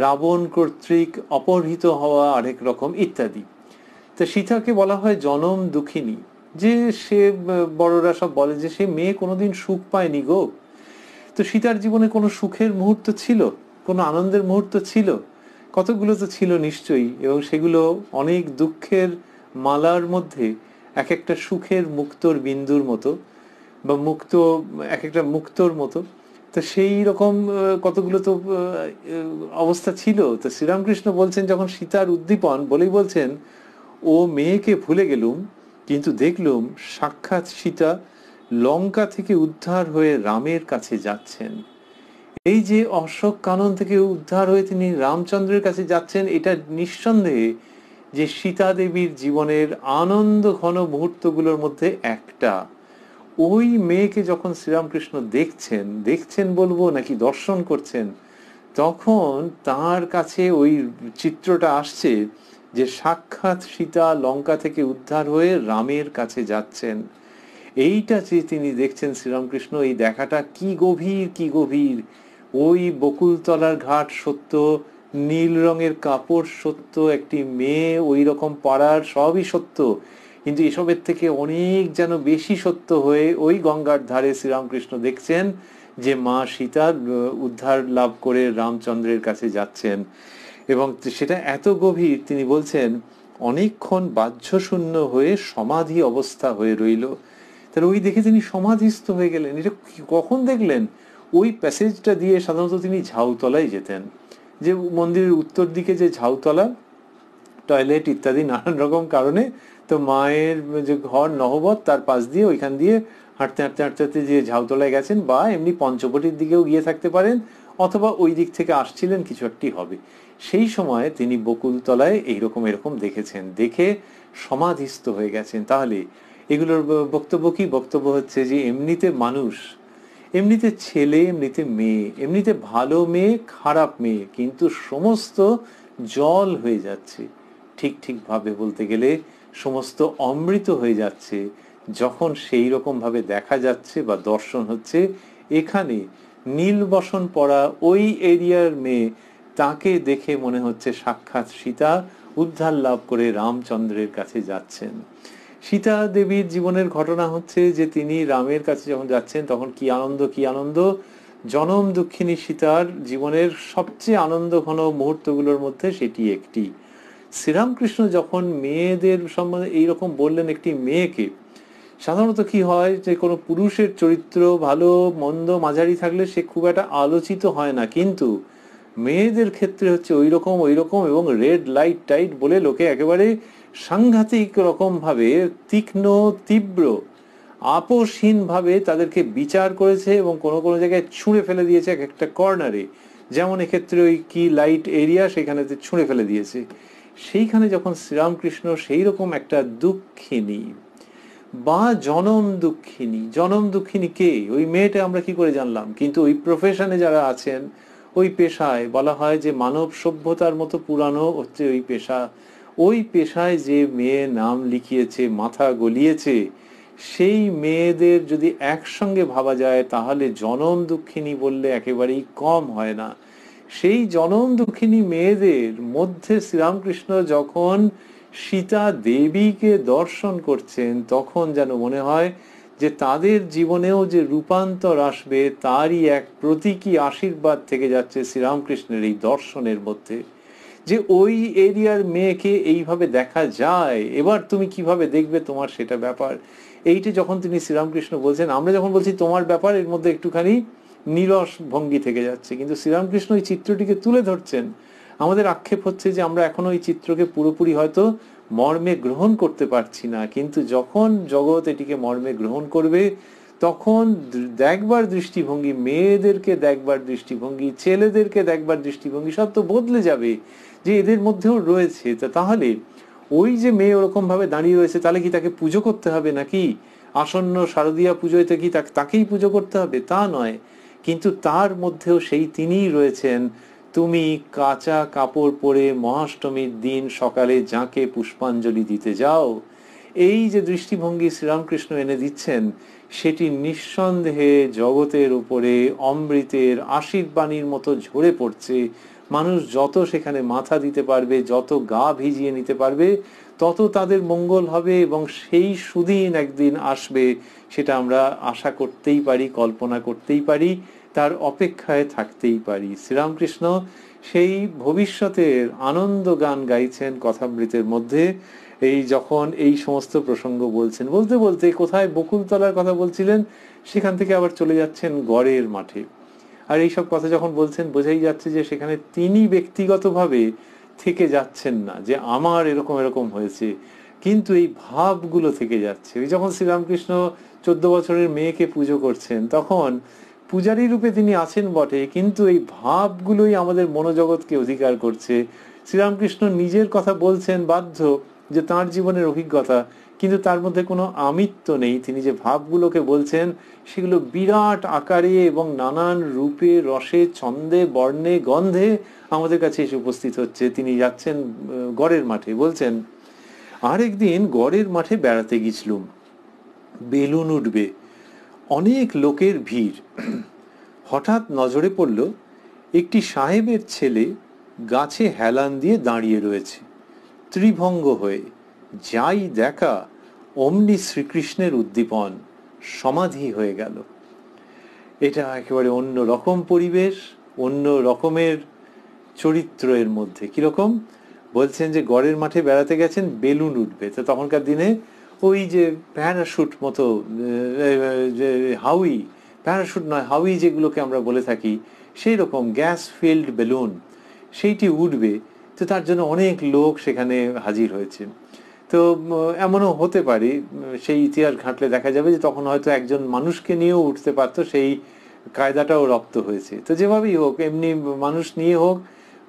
রাবণ কর্তৃক অপহৃত হওয়া আরেক রকম, ইত্যাদি। তো সীতাকে বলা হয় জনম দুঃখিনী, যে সে, বড়রা সব বলে যে সে মেয়ে কোনোদিন সুখ পায়নি গো। তো সীতার জীবনে কোনো সুখের মুহূর্ত ছিল, কোনো আনন্দের মুহূর্ত ছিল? কতগুলো তো ছিল নিশ্চয়ই, এবং সেগুলো অনেক দুঃখের মালার মধ্যে এক একটা সুখের মুক্তোর বিন্দুর মতো, বা মুক্ত, এক একটা মুক্তোর মতো। তো সেই রকম কতগুলো তো অবস্থা ছিল। তো শ্রীরামকৃষ্ণ বলছেন যখন সীতার উদ্দীপন বলেই বলছেন, ও মেয়েকে ভুলে গেলুম, কিন্তু দেখলুম সাক্ষাৎ সীতা লঙ্কা থেকে উদ্ধার হয়ে রামের কাছে যাচ্ছেন। এই যে অশোক কানন থেকে উদ্ধার হয়ে তিনি রামচন্দ্রের কাছে যাচ্ছেন, এটা নিঃসন্দেহে যে সীতা দেবীর জীবনের আনন্দ ঘন মুহূর্তগুলোর মধ্যে একটা। ওই মেয়েকে যখন শ্রীরামকৃষ্ণ দেখছেন বলবো নাকি দর্শন করছেন, তখন তার কাছে ওই চিত্রটা আসছে যে সাক্ষাৎ সীতা লঙ্কা থেকে উদ্ধার হয়ে রামের কাছে যাচ্ছেন। এইটা যে তিনি দেখছেন শ্রীরামকৃষ্ণ, এই দেখাটা কি গভীর! ওই বকুলতলার ঘাট সত্য, নীল রঙের কাপড় সত্য, একটি মেয়ে ওই রকম পাড়ার, সবই সত্য, কিন্তু এসবের থেকে অনেক যেন বেশি সত্য হয়ে ওই গঙ্গার ধারে শ্রীরামকৃষ্ণ দেখছেন যে মা সীতা উদ্ধার লাভ করে রামচন্দ্রের কাছে যাচ্ছেন, এবং সেটা এত গভীর, তিনি বলছেন অনেকক্ষণ বাহ্যশূন্য হয়ে সমাধি অবস্থা হয়ে রইল। তাহলে ওই দেখে তিনি সমাধিস্থ হয়ে গেলেন। এটা কখন দেখলেন? ওই প্যাসেজটা দিয়ে সাধারণত তিনি ঝাউতলায় যেতেন, যে মন্দিরের উত্তর দিকে যে ঝাউতলা, টয়লেট ইত্যাদি নানান রকম কারণে, তো মায়ের যে ঘর নহবত তার পাশ দিয়ে ওইখান দিয়ে হাঁটতে হাঁটতে হাঁটতে হাঁটতে যে ঝাউতলায় গেছেন, বা এমনি পঞ্চবটির দিকেও গিয়ে থাকতে পারেন, অথবা ওই দিক থেকে আসছিলেন, কিছু একটি হবে। সেই সময় তিনি বকুলতলায় এইরকম এরকম দেখেছেন, দেখে সমাধিস্থ হয়ে গেছেন। তাহলে এগুলোর বক্তব্য কি? বক্তব্য হচ্ছে যে এমনিতে মানুষ, এমনিতে ছেলে, এমনিতে মেয়ে, এমনিতে ভালো মেয়ে, খারাপ মেয়ে, কিন্তু সমস্ত জল হয়ে যাচ্ছে। ঠিকভাবে বলতে গেলে সমস্ত অমৃত হয়ে যাচ্ছে যখন সেই রকম ভাবে দেখা যাচ্ছে বা দর্শন হচ্ছে। এখানে নীলবসন পরা ওই এরিয়ার মেয়ে, তাকে দেখে মনে হচ্ছে সাক্ষাৎ সীতা উদ্ধার লাভ করে রামচন্দ্রের কাছে যাচ্ছেন। সীতা দেবীর জীবনের ঘটনা হচ্ছে যে তিনি রামের কাছে যখন যাচ্ছেন তখন কি আনন্দ, কি আনন্দ! জনম দুঃখিনী সীতার জীবনের সবচেয়ে আনন্দ ঘন মুহূর্তগুলোর মধ্যে সেটি একটি। শ্রীরামকৃষ্ণ যখন মেয়েদের সম্বন্ধে এইরকম বললেন, একটি মেয়েকে, সাধারণত কি হয় যে কোনো পুরুষের চরিত্র ভালো মন্দ মাঝারি থাকলে সে খুব একটা আলোচিত হয় না, কিন্তু মেয়েদের ক্ষেত্রে হচ্ছে ওই রকম, এবং রেড লাইট টাইট বলে লোকে একেবারে সাংঘাতিক রকম ভাবে তীক্ষ্ণ তীব্র আপোষহীন ভাবে তাদেরকে বিচার করেছে, এবং কোনো কোনো জায়গায় ছুঁড়ে ফেলে দিয়েছে এক একটা কর্নারে। যেমন এক্ষেত্রে ওই কি লাইট এরিয়া, সেখানে ছুঁড়ে ফেলে দিয়েছে। সেইখানে যখন শ্রীরামকৃষ্ণ সেই রকম একটা দুঃখিনী বা জনম দুঃখিনী কে, ওই মেয়েটা আমরা কি করে জানলাম? কিন্তু ওই প্রফেশনে যারা আছেন, ওই পেশায় বলা হয় যে মানব সভ্যতার মতো পুরানো হচ্ছে ওই পেশা। ওই পেশায় যে মেয়ে নাম লিখিয়েছে, মাথা গলিয়েছে, সেই মেয়েদের যদি একসঙ্গে ভাবা যায় তাহলে জনম দুঃখিনী বললে একেবারেই কম হয় না। সেই জনম দুঃখিনী মেয়েদের মধ্যে শ্রীরামকৃষ্ণ যখন সীতা দেবীকে দর্শন করছেন, তখন যেন মনে হয় যে তাদের জীবনেও যে রূপান্তর আসবে তারই এক প্রতীকী আশীর্বাদ থেকে যাচ্ছে শ্রীরামকৃষ্ণের এই দর্শনের মধ্যে, যে ওই এরিয়ার মেয়েকে এইভাবে দেখা যায়। এবার তুমি কিভাবে দেখবে তোমার সেটা ব্যাপার। এইটা যখন তিনি শ্রীরামকৃষ্ণ বলছেন, আমরা যখন বলছি তোমার ব্যাপার, এর মধ্যে একটুখানি নীরস ভঙ্গি থেকে যাচ্ছে, কিন্তু শ্রীরামকৃষ্ণ এই চিত্রটিকে তুলে ধরছেন। আমাদের আক্ষেপ হচ্ছে যে আমরা এখনো এই চিত্রকে পুরোপুরি হয়তো মর্মে গ্রহণ করতে পারছি না, কিন্তু যখন জগৎ এটিকে মর্মে গ্রহণ করবে তখন দেখবার দৃষ্টিভঙ্গি, মেয়েদেরকে দেখবার দৃষ্টিভঙ্গি, ছেলেদেরকে দেখবার দৃষ্টিভঙ্গি সব তো বদলে যাবে, যে এদের মধ্যেও রয়েছে। তাহলে ওই যে মেয়ে ওরকম ভাবে দাঁড়িয়ে রয়েছে, তাহলে কি তাকে পুজো করতে হবে নাকি? আসন্ন শারদীয়া পুজোয় কি তাকেই পুজো করতে হবে? তা নয়, কিন্তু তার মধ্যেও সেই তিনিই রয়েছেন। তুমি কাঁচা কাপড় পরে মহাষ্টমীর দিন সকালে যাকে পুষ্পাঞ্জলি দিতে যাও, এই যে দৃষ্টিভঙ্গি শ্রীরামকৃষ্ণ এনে দিচ্ছেন, সেটি নিঃসন্দেহে জগতের উপরে অমৃতের আশীর্বাণীর মতো ঝরে পড়ছে। মানুষ যত সেখানে মাথা দিতে পারবে, যত গা ভিজিয়ে নিতে পারবে, তত তাদের মঙ্গল হবে, এবং সেই সুদিন একদিন আসবে, সেটা আমরা আশা করতেই পারি, কল্পনা করতেই পারি, তার অপেক্ষায় থাকতেই পারি। শ্রীরামকৃষ্ণ সেই ভবিষ্যতের আনন্দ গান গাইছেন কথামৃতের মধ্যে। এই যখন এই সমস্ত প্রসঙ্গ বলছেন, বলতে বলতে কোথায় বকুলতলার কথা বলছিলেন, সেখান থেকে আবার চলে যাচ্ছেন গড়ের মাঠে। আর এইসব কথা যখন বলছেন, বোঝাই যাচ্ছে যে সেখানে তিনি ব্যক্তিগতভাবে থেকে যাচ্ছেন না যে আমার এরকম এরকম হয়েছে, কিন্তু এই ভাবগুলো থেকে যাচ্ছে। ওই যখন শ্রীরামকৃষ্ণ 14 বছরের মেয়েকে পুজো করছেন, তখন পূজারী রূপে তিনি আছেন বটে, কিন্তু এই ভাবগুলোই আমাদের মনোজগৎকে অধিকার করছে। শ্রীরামকৃষ্ণ নিজের কথা বলছেন বাধ্য, যে তার জীবনের অভিজ্ঞতা, কিন্তু তার মধ্যে কোনো আমিত্ব নেই। তিনি যে ভাবগুলোকে বলছেন সেগুলো বিরাট আকারে এবং নানান রূপে, রসে, ছন্দে, বর্ণে, গন্ধে আমাদের কাছে এসে উপস্থিত হচ্ছে। তিনি যাচ্ছেন গড়ের মাঠে, বলছেন আরেকদিন গড়ের মাঠে বেড়াতে গেছিলুম, বেলুন উঠবে, অনেক লোকের ভিড়। হঠাৎ নজরে পড়ল একটি সাহেবের ছেলে গাছে হেলান দিয়ে দাঁড়িয়ে রয়েছে ত্রিভঙ্গ হয়ে। যাই দেখা, অমনি শ্রীকৃষ্ণের উদ্দীপন সমাধি হয়ে গেল। এটা একেবারে অন্য রকম পরিবেশ, অন্য রকমের চরিত্র এর মধ্যে। কিরকম বলছেন যে গড়ের মাঠে বেড়াতে গেছেন, বেলুন উঠবে। তো তখনকার দিনে ওই যে প্যারাশুট মতো, যে হাউই, প্যারাশুট নয় হাউই যেগুলোকে আমরা বলে থাকি, সেই রকম গ্যাস ফিল্ড বেলুন, সেইটি উঠবে। তো তার জন্য অনেক লোক সেখানে হাজির হয়েছে। তো এমনও হতে পারে, সেই ইতিহাস ঘাঁটলে দেখা যাবে যে তখন হয়তো একজন মানুষকে নিয়েও উঠতে পারতো, সেই কায়দাটাও রপ্ত হয়েছে। তো যেভাবেই হোক, এমনি মানুষ নিয়ে হোক,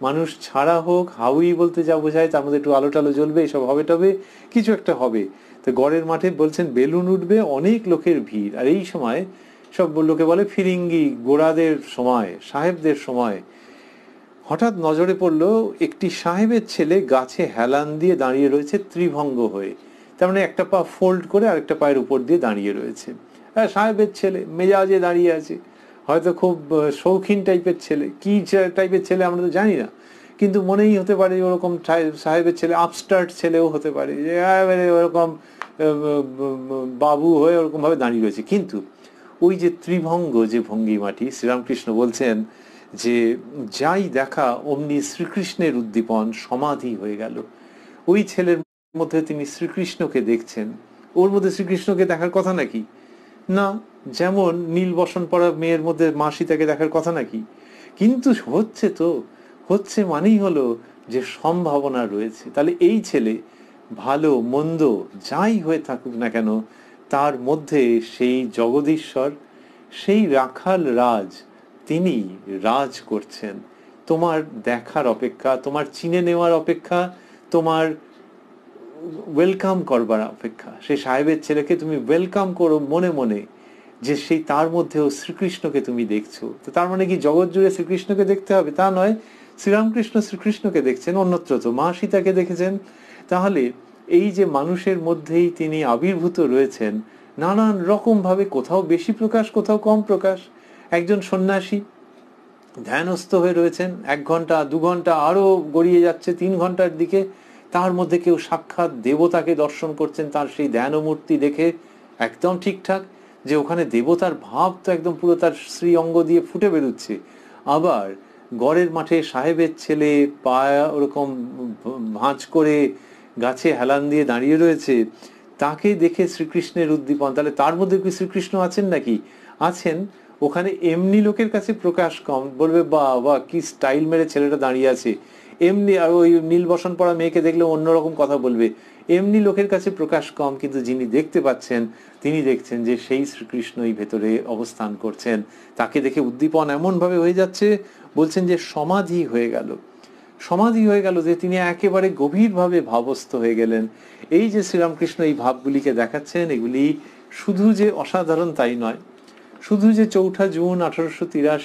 মানুষ ছাড়া হোক, হাউই বলতে যা বোঝায় তার মধ্যে একটু আলো টালো জ্বলবে, এসব হবে, তবে কিছু একটা হবে। তো গড়ের মাঠে বলছেন বেলুন উঠবে, অনেক লোকের ভিড়। আর এই সময় সব লোকে বলে ফিরিঙ্গি গোড়াদের সময়, সাহেবদের সময়। হঠাৎ নজরে পড়ল একটি সাহেবের ছেলে গাছে হেলান দিয়ে দাঁড়িয়ে রয়েছে ত্রিভঙ্গ হয়ে। তার মানে একটা পা ফোল্ড করে আরেকটা পায়ের উপর দিয়ে দাঁড়িয়ে রয়েছে। সাহেবের ছেলে মেজাজে দাঁড়িয়ে আছে, হয়তো খুব শৌখিন টাইপের ছেলে, কি টাইপের ছেলে আমরা তো জানি না, কিন্তু মনেই হতে পারে ওরকম সাহেবের ছেলে, আপস্টার্ট ছেলেও হতে পারে, যে ওরকম বাবু হয়ে ওরকম ভাবে দাঁড়িয়ে রয়েছে। কিন্তু ওই যে ত্রিভঙ্গ যে ভঙ্গিমাটি, শ্রীরামকৃষ্ণ বলছেন যে যাই দেখা অমনি শ্রীকৃষ্ণের উদ্দীপন সমাধি হয়ে গেল। ওই ছেলের মধ্যে তিনি শ্রীকৃষ্ণকে দেখছেন। ওর মধ্যে শ্রীকৃষ্ণকে দেখার কথা নাকি? না। যেমন নীল বসন পরা মেয়ের মধ্যে মা সীতাকে দেখার কথা নাকি? কিন্তু হচ্ছে তো, হচ্ছে মানেই হলো যে সম্ভাবনা রয়েছে। তাহলে এই ছেলে ভালো মন্দ যাই হয়ে থাকুক না কেন, তার মধ্যে সেই জগদীশ্বর, সেই রাখাল রাজ, তিনি রাজ করছেন। তোমার দেখার অপেক্ষা, তোমার চিনে নেওয়ার অপেক্ষা, তোমার ওয়েলকাম করবার অপেক্ষা। সেই সাহেবের ছেলেকে তুমি ওয়েলকাম করো মনে মনে, যে সেই তার মধ্যেও শ্রীকৃষ্ণকে তুমি দেখছো। তো তার মানে কি জগৎ জুড়ে শ্রীকৃষ্ণকে দেখতে হবে তা নয়, শ্রীরামকৃষ্ণ শ্রীকৃষ্ণকে দেখছেন, অন্যত্র তো মা সীতাকে দেখেছেন। তাহলে এই যে মানুষের মধ্যেই তিনি আবির্ভূত রয়েছেন নানান রকম ভাবে, কোথাও বেশি প্রকাশ, কোথাও কম প্রকাশ। একজন সন্ন্যাসী ধ্যানস্থ হয়ে রয়েছেন, 1 ঘন্টা 2 ঘন্টা, আরো গড়িয়ে যাচ্ছে 3 ঘন্টার দিকে, তার মধ্যে কেউ সাক্ষাৎ দেবতাকে দর্শন করছেন তার সেই ধ্যান মূর্তি দেখে, একদম ঠিকঠাক, যে ওখানে দেবতার ভাব তো একদম পুরো তার শ্রী অঙ্গ দিয়ে ফুটে বেরোচ্ছে। আবার গড়ের মাঠে সাহেবের ছেলে পায়া ওরকম ভাঁজ করে গাছে হেলান দিয়ে দাঁড়িয়ে রয়েছে, তাকে দেখে শ্রীকৃষ্ণের উদ্দীপন। তাহলে তার মধ্যে কি শ্রীকৃষ্ণ আছেন নাকি? আছেন। ওখানে এমনি লোকের কাছে প্রকাশ কম, বলবে বা বা কি স্টাইল মেরে ছেলেটা দাঁড়িয়ে আছে, এমনি। আর ওই নীল বসন পরা মেয়েকে দেখলে অন্যরকম কথা বলবে। এমনি লোকের কাছে প্রকাশ কম, কিন্তু যিনি দেখতে পাচ্ছেন তিনি দেখছেন যে সেই শ্রীকৃষ্ণই ভেতরে অবস্থান করছেন। তাকে দেখে উদ্দীপন এমন ভাবে হয়ে যাচ্ছে, বলছেন যে সমাধি হয়ে গেল। সমাধি হয়ে গেল, যে তিনি একেবারে গভীরভাবে ভাবস্থ হয়ে গেলেন। এই যে শ্রীরামকৃষ্ণ এই ভাবগুলিকে দেখাচ্ছেন, এগুলি শুধু যে অসাধারণ তাই নয়, শুধু যে 4 জুন 1883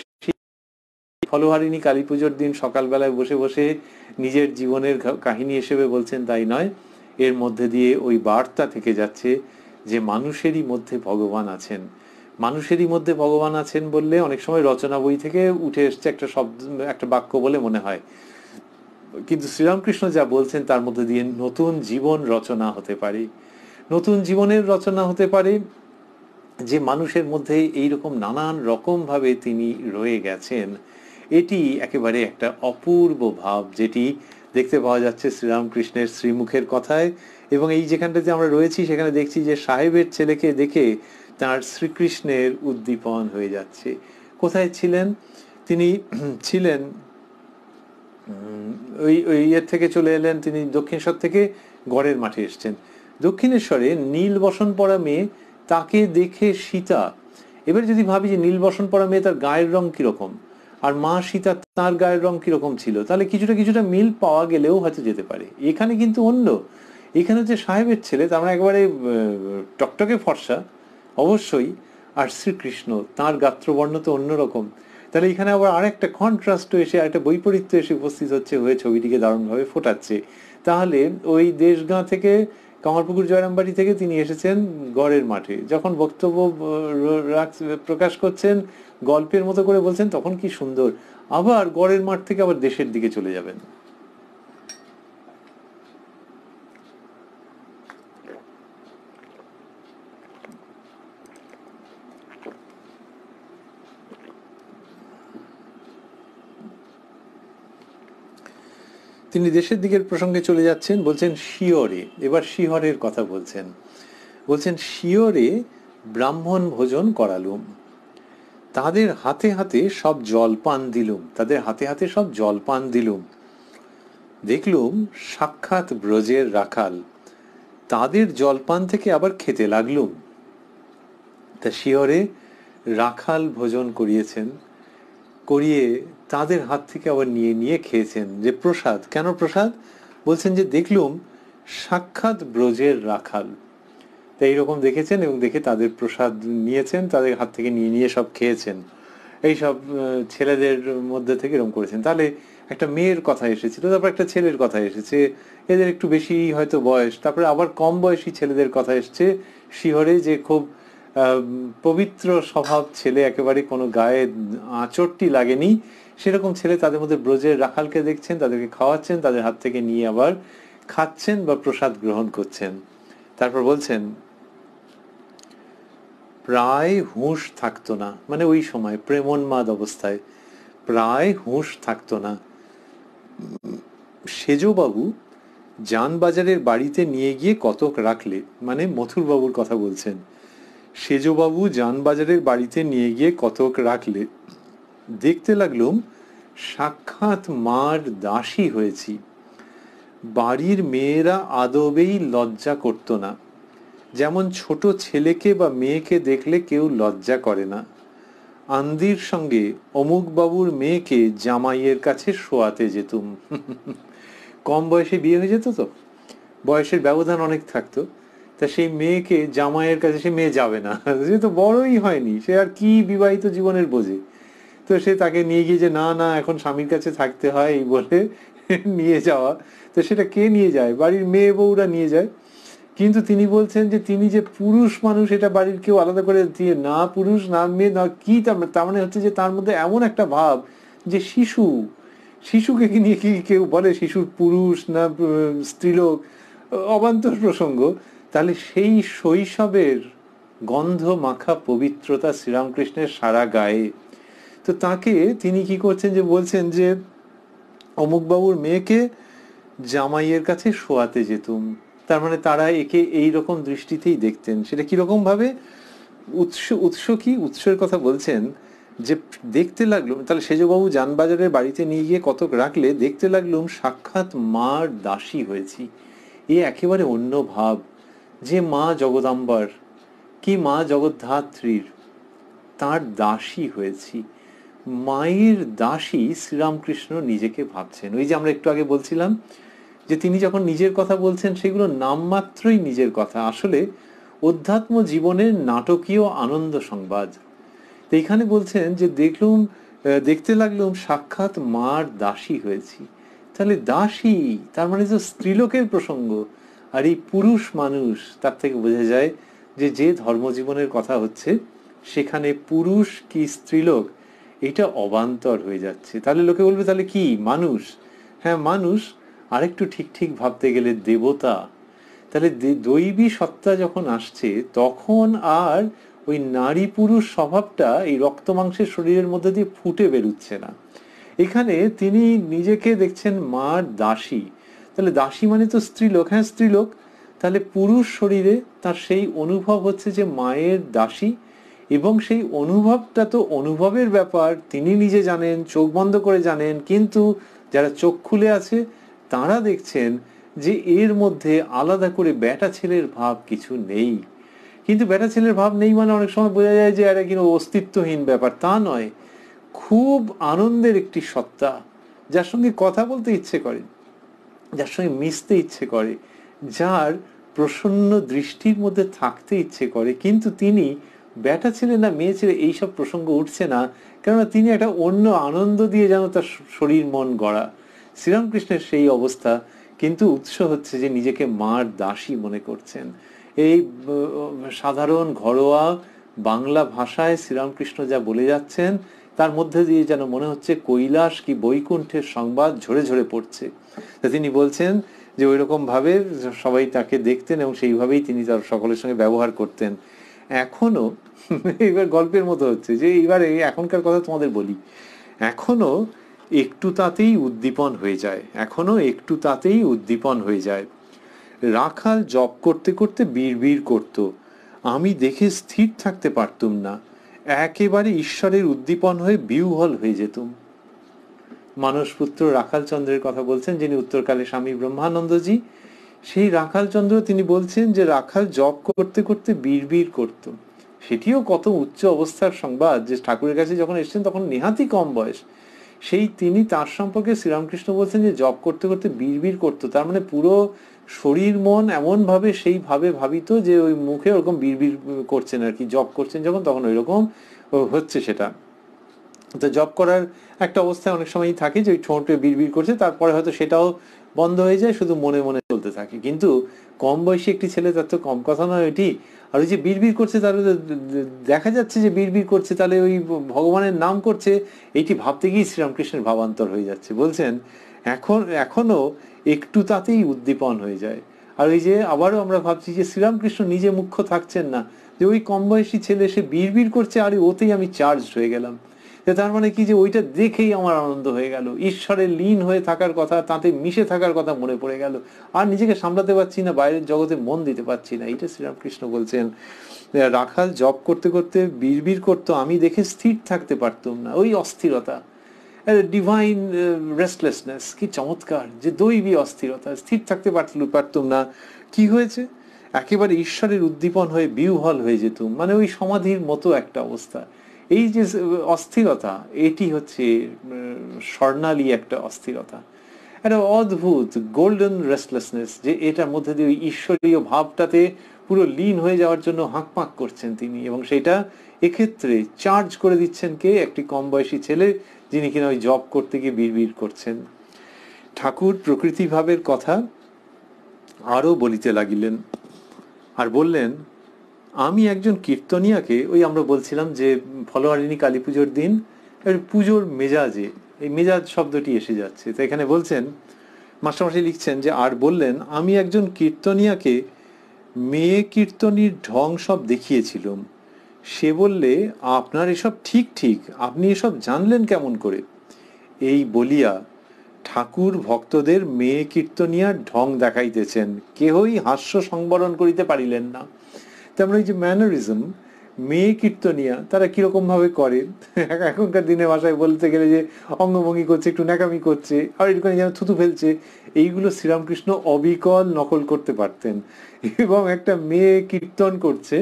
ফলহারিণী কালী পুজোর দিন সকালবেলায় বসে বসে নিজের জীবনের কাহিনী হিসেবে বলছেন তাই নয়, এর মধ্যে দিয়ে ওই বার্তা থেকে যাচ্ছে যে মানুষেরই মধ্যে ভগবান আছেন। মানুষেরই মধ্যে ভগবান আছেন বললে অনেক সময় রচনা বই থেকে উঠে এসছে একটা শব্দ, একটা বাক্য বলে মনে হয়, কিন্তু শ্রীরামকৃষ্ণ যা বলছেন তার মধ্যে দিয়ে নতুন জীবন রচনা হতে পারে, নতুন জীবনের রচনা হতে পারে, যে মানুষের মধ্যে এইরকম নানান রকম ভাবে তিনি রয়ে গেছেন। এটি একেবারে একটা অপূর্ব ভাব, যেটি দেখতে পাওয়া যাচ্ছে শ্রীরামকৃষ্ণের শ্রীমুখের কথায়। এবং এই যেখানটাতে আমরা রয়েছি সেখানে দেখছি যে সাহেবের ছেলেকে দেখে তার শ্রীকৃষ্ণের উদ্দীপন হয়ে যাচ্ছে। কোথায় ছিলেন তিনি? ছিলেন ওই ওই ইয়ের থেকে চলে এলেন তিনি, দক্ষিণেশ্বর থেকে গড়ের মাঠে এসছেন। দক্ষিণেশ্বরে নীল বসন পরা মেয়ে, তাকে দেখে সীতা। এবার যদি ভাবি যে নীল বসন পরা মেয়ে, তার গায়ের রং কিরকম, আর মা সীতা তার গায়ের রং কিরকম ছিল, তাহলে কিছুটা কিছুটা মিল পাওয়া গেলেও হয়তো যেতে পারে। এখানে কিন্তু অন্য, এখানে যে সাহেবের ছেলে তার মানে একেবারে টকটকে ফর্সা অবশ্যই, আর শ্রীকৃষ্ণ তাঁর গাত্রবর্ণ তো অন্যরকম। তাহলে এখানে আবার আরেকটা কন্ট্রাস্ট এসে, আরেকটা বৈপরীত্য এসে উপস্থিত হচ্ছে, হয়ে ছবিটিকে দারুণভাবে ফোটাচ্ছে। তাহলে ওই দেশগাঁ থেকে, কামারপুকুর জয়রামবাড়ি থেকে তিনি এসেছেন গড়ের মাঠে, যখন বক্তব্য প্রকাশ করছেন গল্পের মতো করে বলছেন, তখন কি সুন্দর। আবার গড়ের মাঠ থেকে আবার দেশের দিকে চলে যাবেন। তিনি দেশের দিকের প্রসঙ্গে চলে যাচ্ছেন, বলছেন শিয়রে, এবার শিহরের কথা বলছেন, বলছেন শিয়রে ব্রাহ্মণ ভোজন করালুম, তাদের হাতে হাতে সব জলপান দিলুম, তাদের হাতে হাতে সব জলপান দিলুম, দেখলুম সাক্ষাৎ ব্রজের রাখাল, তাদের জলপান থেকে আবার খেতে লাগলুম। তা শিয়রে রাখাল ভোজন করিয়েছেন, করিয়ে তাদের হাত থেকে আবার নিয়ে নিয়ে খেয়েছেন, যে প্রসাদ। কেন প্রসাদ? বলছেন যে দেখলুম সাক্ষাৎ ব্রজের রাখাল, তাই এইরকম দেখেছেন এবং দেখে তাদের প্রসাদ নিয়েছেন, তাদের হাত থেকে নিয়ে নিয়ে সব খেয়েছেন। এইসব ছেলেদের মধ্যে থেকে এরকম করেছেন। তাহলে একটা মেয়ের কথা এসেছিল, তারপর একটা ছেলের কথা এসেছে, এদের একটু বেশি হয়তো বয়স, তারপরে আবার কম বয়সী ছেলেদের কথা এসছে শিহরে, যে খুব পবিত্র স্বভাব ছেলে, একেবারে কোনো গায়ে আঁচড়টি লাগেনি সেরকম ছেলে, তাদের মধ্যে ব্রজের রাখালকে দেখছেন, তাদেরকে খাওয়াচ্ছেন, তাদের হাত থেকে নিয়ে আবার খাচ্ছেন বা প্রসাদ গ্রহণ করছেন। তারপর বলছেন প্রায় হুঁশ থাকতো না, মানে ওই সময় প্রেমোন্মাদ অবস্থায় প্রায় হুঁশ থাকতো না। সেজবাবু জানবাজারের বাড়িতে নিয়ে গিয়ে কতক রাখলে, মানে মথুরবাবুর কথা বলছেন, সেজবাবু জানবাজারের বাড়িতে নিয়ে গিয়ে কতক রাখলে, দেখতে লাগলুম সাক্ষাৎ মার দাসী হয়েছি, বাড়ির মেয়েরা আদবেই লজ্জা করত না, যেমন ছোট ছেলেকে বা মেয়েকে দেখলে কেউ লজ্জা করে না। আন্দির সঙ্গে অমুক বাবুর মেয়েকে জামাইয়ের কাছে শোয়াতে যেতুম। কম বয়সে বিয়ে হয়ে যেত, তো বয়সের ব্যবধান অনেক থাকতো, তা সেই মেয়েকে জামাইয়ের কাছে, সে মেয়ে যাবে না, সে তো বড়ই হয়নি, সে আর কি বিবাহিত জীবনের বোঝে, তো সে তাকে নিয়ে গিয়ে যে না না এখন স্বামীর কাছে থাকতে হয় এই বলে নিয়ে যাওয়া, তো সেটা কে নিয়ে যায়? বাড়ির মেয়ে বউরা নিয়ে যায়। কিন্তু তিনি বলছেন যে তিনি যে পুরুষ মানুষ, এটা বাড়ির কেউ আলাদা করে দিয়ে না পুরুষ না মেয়ে না কি, তার মানে হচ্ছে যে তার মধ্যে এমন একটা ভাব যে শিশুকে কি নিয়ে কি কেউ বলে শিশুর পুরুষ না স্ত্রীলোক, অবান্তর প্রসঙ্গ। তাহলে সেই শৈশবের গন্ধ মাখা পবিত্রতা শ্রীরামকৃষ্ণের সারা গায়ে। তো তাকে তিনি কি করছেন, যে বলছেন যে অমুক বাবুর মেয়েকে জামাইয়ের কাছে শোয়াতে যেতুম, তার মানে তারা একে এই রকম দৃষ্টিতেই দেখতেন। সেটা কিরকম ভাবে? উৎস কি উৎসের কথা বলছেন, যে দেখতে লাগলো, তাহলে সেজবাবু জানবাজারের বাড়িতে নিয়ে গিয়ে কতক রাখলে, দেখতে লাগলুম সাক্ষাৎ মার দাসী হয়েছি। এ একেবারে অন্য ভাব, যে মা জগদাম্বার কি মা জগদ্ধাত্রীর, তার দাসী হয়েছি। মায়ের দাসী শ্রীরামকৃষ্ণ নিজেকে ভাবছেন। ওই যে আমরা একটু আগে বলছিলাম যে তিনি যখন নিজের কথা বলছেন সেগুলো নামমাত্রই নিজের কথা, আসলে অধ্যাত্ম জীবনের নাটকীয় আনন্দ সংবাদ। তো এখানে বলছেন যে দেখতে লাগলুম সাক্ষাৎ মার দাসী হয়েছি। তাহলে দাসী তার মানে তো স্ত্রীলোকের প্রসঙ্গ, আর এই পুরুষ মানুষ, তার থেকে বোঝা যায় যে যে ধর্মজীবনের কথা হচ্ছে সেখানে পুরুষ কি স্ত্রীলোক এটা অবান্তর হয়ে যাচ্ছে। তাহলে লোকে বলবে তাহলে কি মানুষ? হ্যাঁ মানুষ, আরেকটু ঠিক ঠিক ভাবতে গেলে দেবতা। তাহলে দৈবী সত্তা যখন আসছে তখন আর ওই নারী পুরুষ স্বভাবটা এই রক্ত মাংসের শরীরের মধ্যে দিয়ে ফুটে বেরুচ্ছে না। এখানে তিনি নিজেকে দেখছেন মার দাসী, তাহলে দাসী মানে তো স্ত্রীলোক, হ্যাঁ স্ত্রীলোক, তাহলে পুরুষ শরীরে তার সেই অনুভব হচ্ছে যে মায়ের দাসী, এবং সেই অনুভবটা তো অনুভবের ব্যাপার, তিনি নিজে জানেন, চোখ বন্ধ করে জানেন, কিন্তু যারা চোখ খুলে আছে তারা দেখছেন যে এর মধ্যে আলাদা করে বেটা ছেলের ভাব কিছু নেই। কিন্তু বেটা ছেলের ভাব নেই মানে অনেক সময় বোঝা যায় যে এটা কিন্তু অস্তিত্বহীন ব্যাপার, তা নয়। খুব আনন্দের একটি সত্তা, যার সঙ্গে কথা বলতে ইচ্ছে করে, যার সঙ্গে মিশতে ইচ্ছে করে, যার প্রসন্ন দৃষ্টির মধ্যে থাকতে ইচ্ছে করে, কিন্তু তিনি বেটা ছেলে না মেয়ে ছেলে এইসব প্রসঙ্গ উঠছে না, কেননা তিনি একটা অন্য আনন্দ দিয়ে যেন তার শরীর মন গড়া। শ্রীরামকৃষ্ণের সেই অবস্থা, কিন্তু উৎস হচ্ছে যে নিজেকে মার দাসী মনে করছেন। এই সাধারণ ঘরোয়া বাংলা ভাষায় শ্রীরামকৃষ্ণ যা বলে যাচ্ছেন তার মধ্যে দিয়ে যেন মনে হচ্ছে কৈলাস কি বৈকুণ্ঠের সংবাদ ঝরে ঝরে পড়ছে। তা তিনি বলছেন যে ওই রকম ভাবে সবাই তাকে দেখতেন এবং সেইভাবেই তিনি তার সকলের সঙ্গে ব্যবহার করতেন। এখনো এবার গল্পের মতো হচ্ছে যে এবার এখনকার কথা তোমাদের বলি, এখনো একটু তাতেই উদ্দীপন হয়ে যায়, এখনো একটু তাতেই উদ্দীপন হয়ে যায়। রাখাল জপ করতে করতে বিড়বিড় করত, আমি দেখে স্থির থাকতে পারতুম না, একেবারে ঈশ্বরের উদ্দীপন হয়ে বিহ্বল হয়ে যেতুম। মানসপুত্র রাখাল চন্দ্রের কথা বলছেন, যিনি উত্তরকালে স্বামী ব্রহ্মানন্দজি। সেই রাখাল চন্দ্র তিনি বলছেন যে রাখাল জপ করতে করতে বিড়বিড় করত। সেটিও কত উচ্চ অবস্থার সংবাদ যে ঠাকুরের কাছে যখন এসেছেন তখন নেহাতি কম বয়স, সেই তিনি তার সম্পর্কে শ্রীরামকৃষ্ণ বলছেন যে জপ করতে করতে বিড়বিড় করতো। তার মানে পুরো শরীর মন এমন ভাবে সেইভাবে ভাবিত যে ওই মুখে ওরকম বিড়বিড় করছেন আর কি, জপ করছেন যখন তখন ওই রকম হচ্ছে সেটা। তো জব করার একটা অবস্থায় অনেক সময়ই থাকে যে ওই ঠোঁটে বিড়বিড় করছে, তারপরে হয়তো সেটাও বন্ধ হয়ে যায়, শুধু মনে মনে চলতে থাকে। কিন্তু কম বয়সী একটি ছেলে, তার তো কম কথা নয় এটি। আর ওই যে বিড়বিড় করছে, তাহলে দেখা যাচ্ছে যে বিড়বিড় করছে, তাহলে ওই ভগবানের নাম করছে, এইটি ভাবতে গিয়ে শ্রীরামকৃষ্ণের ভাবান্তর হয়ে যাচ্ছে। বলছেন এখনো একটু তাতেই উদ্দীপন হয়ে যায়। আর ওই যে আবারও আমরা ভাবছি যে শ্রীরামকৃষ্ণ নিজে মুখ্য থাকছেন না, যে ওই কম বয়সী ছেলে সে বিড়বিড় করছে, আর ওতেই আমি চার্জ হয়ে গেলাম। তার মানে কি, যে ওইটা দেখেই আমার আনন্দ হয়ে গেল, ঈশ্বরের লীন হয়ে থাকার কথা, তাতে মিশে থাকার কথা মনে পড়ে গেল, আর নিজেকে সামলাতে পারছি না, বাইরের জগতে মন দিতে পারছি না। এইটা শ্রীরামকৃষ্ণ বলছেন। রাখাল জব করতে করতে বিড়বিড় করতো, আমি দেখে স্থির থাকতে পারতাম না। ওই অস্থিরতা, ডিভাইন রেস্টলেসনেস, কি চমৎকার, যে দৈবী অস্থিরতা, স্থির থাকতে পারতাম না। কি হয়েছে? একেবারে ঈশ্বরের উদ্দীপন হয়ে বিহ্বল হয়ে যেতুম, মানে ওই সমাধির মতো একটা অবস্থা। এই যে অস্থিরতা, এটি হচ্ছে স্বর্ণালী একটা অস্থিরতা, একটা অদ্ভুত গোল্ডেন রেস্টলেসনেস, যে এটার মধ্যে দিয়ে ওই ঈশ্বরীয় ভাবটাতে পুরো লীন হয়ে যাওয়ার জন্য হাঁকপাঁক করছেন তিনি, এবং সেটা এক্ষেত্রে চার্জ করে দিচ্ছেন কে? একটি কম বয়সী ছেলে, যিনি কিনা ওই জব করতে গিয়ে বিড়বিড় করছেন। ঠাকুর প্রকৃতি ভাবের কথা আরো বলিতে লাগিলেন, আর বললেন, আমি একজন কীর্তনিয়াকে, ওই আমরা বলছিলাম যে ফলোয়ারিণী কালী পুজোর দিন পুজোর মেজাজে এই মেজাজ শব্দটি এসে যাচ্ছে, তো এখানে বলছেন, মাস্টারমশাই লিখছেন যে, আর বললেন, আমি একজন কীর্তনিয়াকে মেয়ে কীর্তনীর ঢং সব দেখিয়েছিলাম। সে বললে, আপনার এসব ঠিক ঠিক, আপনি এসব জানলেন কেমন করে? এই বলিয়া ঠাকুর ভক্তদের মেয়ে কীর্তনিয়ার ঢং দেখাইতেছেন, কেহই হাস্য সংবরণ করিতে পারিলেন না। তেমন ওই যে ম্যানারিজম, মেয়ে কীর্তনিয়া তারা কিরকম ভাবে করে, এখনকার দিনে ভাষায় বলতে গেলে যে অঙ্গভঙ্গি করছে, একটু ন্যাকামি করছে, আর একটুখানি যেন থুতু ফেলছে, এইগুলো শ্রীরামকৃষ্ণ অবিকল নকল করতে পারতেন। এবং একটা মেয়ে কীর্তন করছে,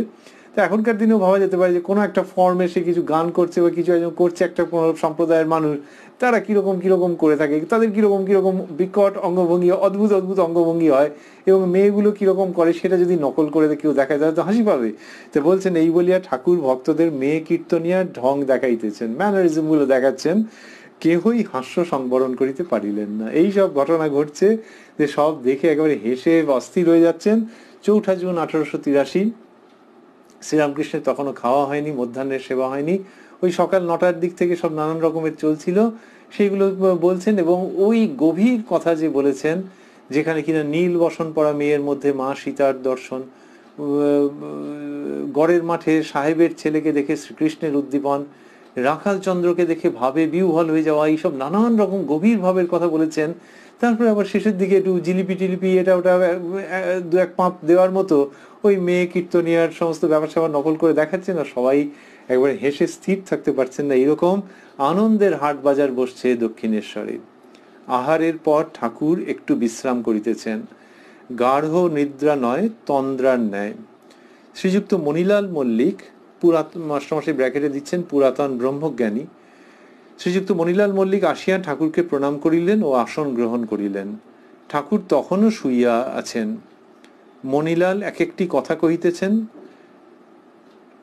তো এখনকার দিনেও ভাবা যেতে পারে যে কোনো একটা ফর্মে সে কিছু গান করছে বা কিছু একজন করছে, একটা কোনো সম্প্রদায়ের মানুষ, তারা কিরকম কিরকম করে থাকে, তাদের কিরকম কিরকম বিকট অঙ্গভঙ্গি, অদ্ভুত অদ্ভুত অঙ্গভঙ্গি হয়, এবং মেয়েগুলো কিরকম করে সেটা যদি নকল করে কেউ দেখায় তাহলে তো হাসি পাবে। তো বলছেন, এই বলিয়া ঠাকুর ভক্তদের মেয়ে কীর্তনিয়ার ঢং দেখাইতেছেন, ম্যানারিজম গুলো দেখাচ্ছেন, কেহই হাস্য সংবরণ করিতে পারিলেন না। এই সব ঘটনা ঘটছে, যে সব দেখে একেবারে হেসে অস্থির হয়ে যাচ্ছেন। 4 জুন 1883, শ্রীরামকৃষ্ণের তখনও খাওয়া হয়নি, মধ্যাহ্নের সেবা হয়নি, ওই সকাল 9টার দিক থেকে সব নানান রকমের চলছিল, সেইগুলো বলছেন। এবং ওই গভীর কথা যে বলেছেন, যেখানে কিনা নীল বসন পরা মেয়ের মধ্যে মা সীতার দর্শন, গড়ের মাঠে সাহেবের ছেলেকে দেখে শ্রীকৃষ্ণের উদ্দীপন, রাখাল চন্দ্রকে দেখে ভাবে বিহ্বল হয়ে যাওয়া, এইসব নানান রকম গভীর ভাবের কথা বলেছেন। তারপরে আবার শেষের দিকে একটু জিলিপি টিলিপি এটা ওটা 2-1 পাঁপ দেওয়ার মতো ওই মেয়ে কীর্তনিয়ার সমস্ত ব্যাপার স্যাপার নকল করে দেখাচ্ছেন, আর সবাই একবারে হেসে স্থির থাকতে পারছেন না। এইরকম আনন্দের হাট বাজার বসছে দক্ষিণেশ্বরে। আহারের পর ঠাকুর একটু বিশ্রাম করিতেছেন, গাঢ় নিদ্রা নয়, তন্দ্রার ন্যায়। শ্রীযুক্ত মণিলাল মল্লিক, পুরাতন, মাস্টারমশাই ব্র্যাকেটে দিচ্ছেন পুরাতন ব্রহ্মজ্ঞানী, শ্রীযুক্ত মণিলাল মল্লিক আসিয়া ঠাকুরকে প্রণাম করিলেন ও আসন গ্রহণ করিলেন। ঠাকুর তখনও শুইয়া আছেন। মণিলাল এক একটি কথা কহিতেছেন।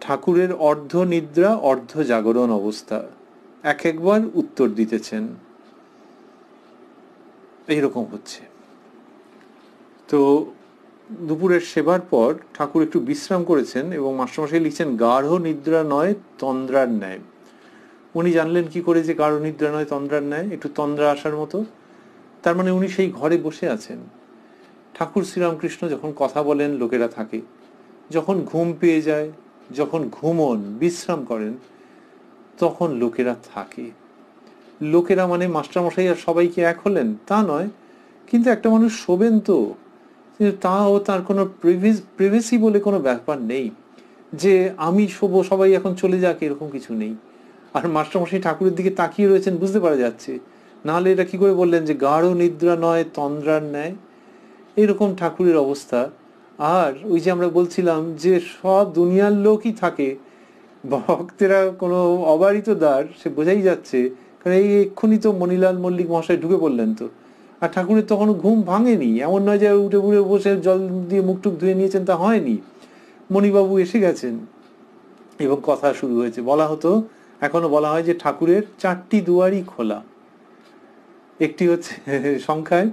ঠাকুরের অর্ধ নিদ্রা অর্ধ জাগরণ অবস্থা, এক একবার উত্তর দিতেছেন। এইরকম হচ্ছে। তো দুপুরের সেবার পর ঠাকুর একটু বিশ্রাম করেছেন, এবং মাস্টারমশাই লিখছেন, গাঢ় নিদ্রা নয়, তন্দ্রার ন্যায়। উনি জানলেন কি করে যে গাঢ় নিদ্রা নয়, তন্দ্রার ন্যায়, একটু তন্দ্রা আসার মতো? তার মানে উনি সেই ঘরে বসে আছেন। ঠাকুর শ্রীরামকৃষ্ণ যখন কথা বলেন লোকেরা থাকে, যখন ঘুম পেয়ে যায়, যখন ঘুমন, বিশ্রাম করেন, তখন লোকেরা থাকে। লোকেরা মানে মাস্টারমশাই আর সবাইকে এক হলেন তা নয়, কিন্তু একটা মানুষ শোবেন তো, তাও তার কোনো প্রিভেসি বলে কোনো ব্যাপার নেই যে আমি শোবো সবাই এখন চলে যাক, এরকম কিছু নেই। আর মাস্টারমশাই ঠাকুরের দিকে তাকিয়ে রয়েছেন, বুঝতে পারা যাচ্ছে। নাহলে এটা কি করে বললেন যে গাঢ় নিদ্রা নয় তন্দ্রার ন্যায়? এরকম ঠাকুরের অবস্থা। আর ওই যে আমরা বলছিলাম যে সব দুনিয়ার লোকই থাকে, ভক্তেরা কোনো অবারিত দ্বার, সে বোঝাই যাচ্ছে, কারণ এই এক্ষুনি তো মণিলাল মল্লিক মহাশয় ঢুকে পড়লেন তো, আর ঠাকুরের তখনও ঘুম ভাঙেনি। এমন নয় যে উঠে উঠে বসে জল দিয়ে মুখটুক ধুয়ে নিয়েছেন, তা হয়নি। মণিবাবু এসে গেছেন এবং কথা শুরু হয়েছে। বলা হতো, এখনো বলা হয় যে ঠাকুরের 4টি দুয়ারই খোলা। একটি হচ্ছে সংখ্যায়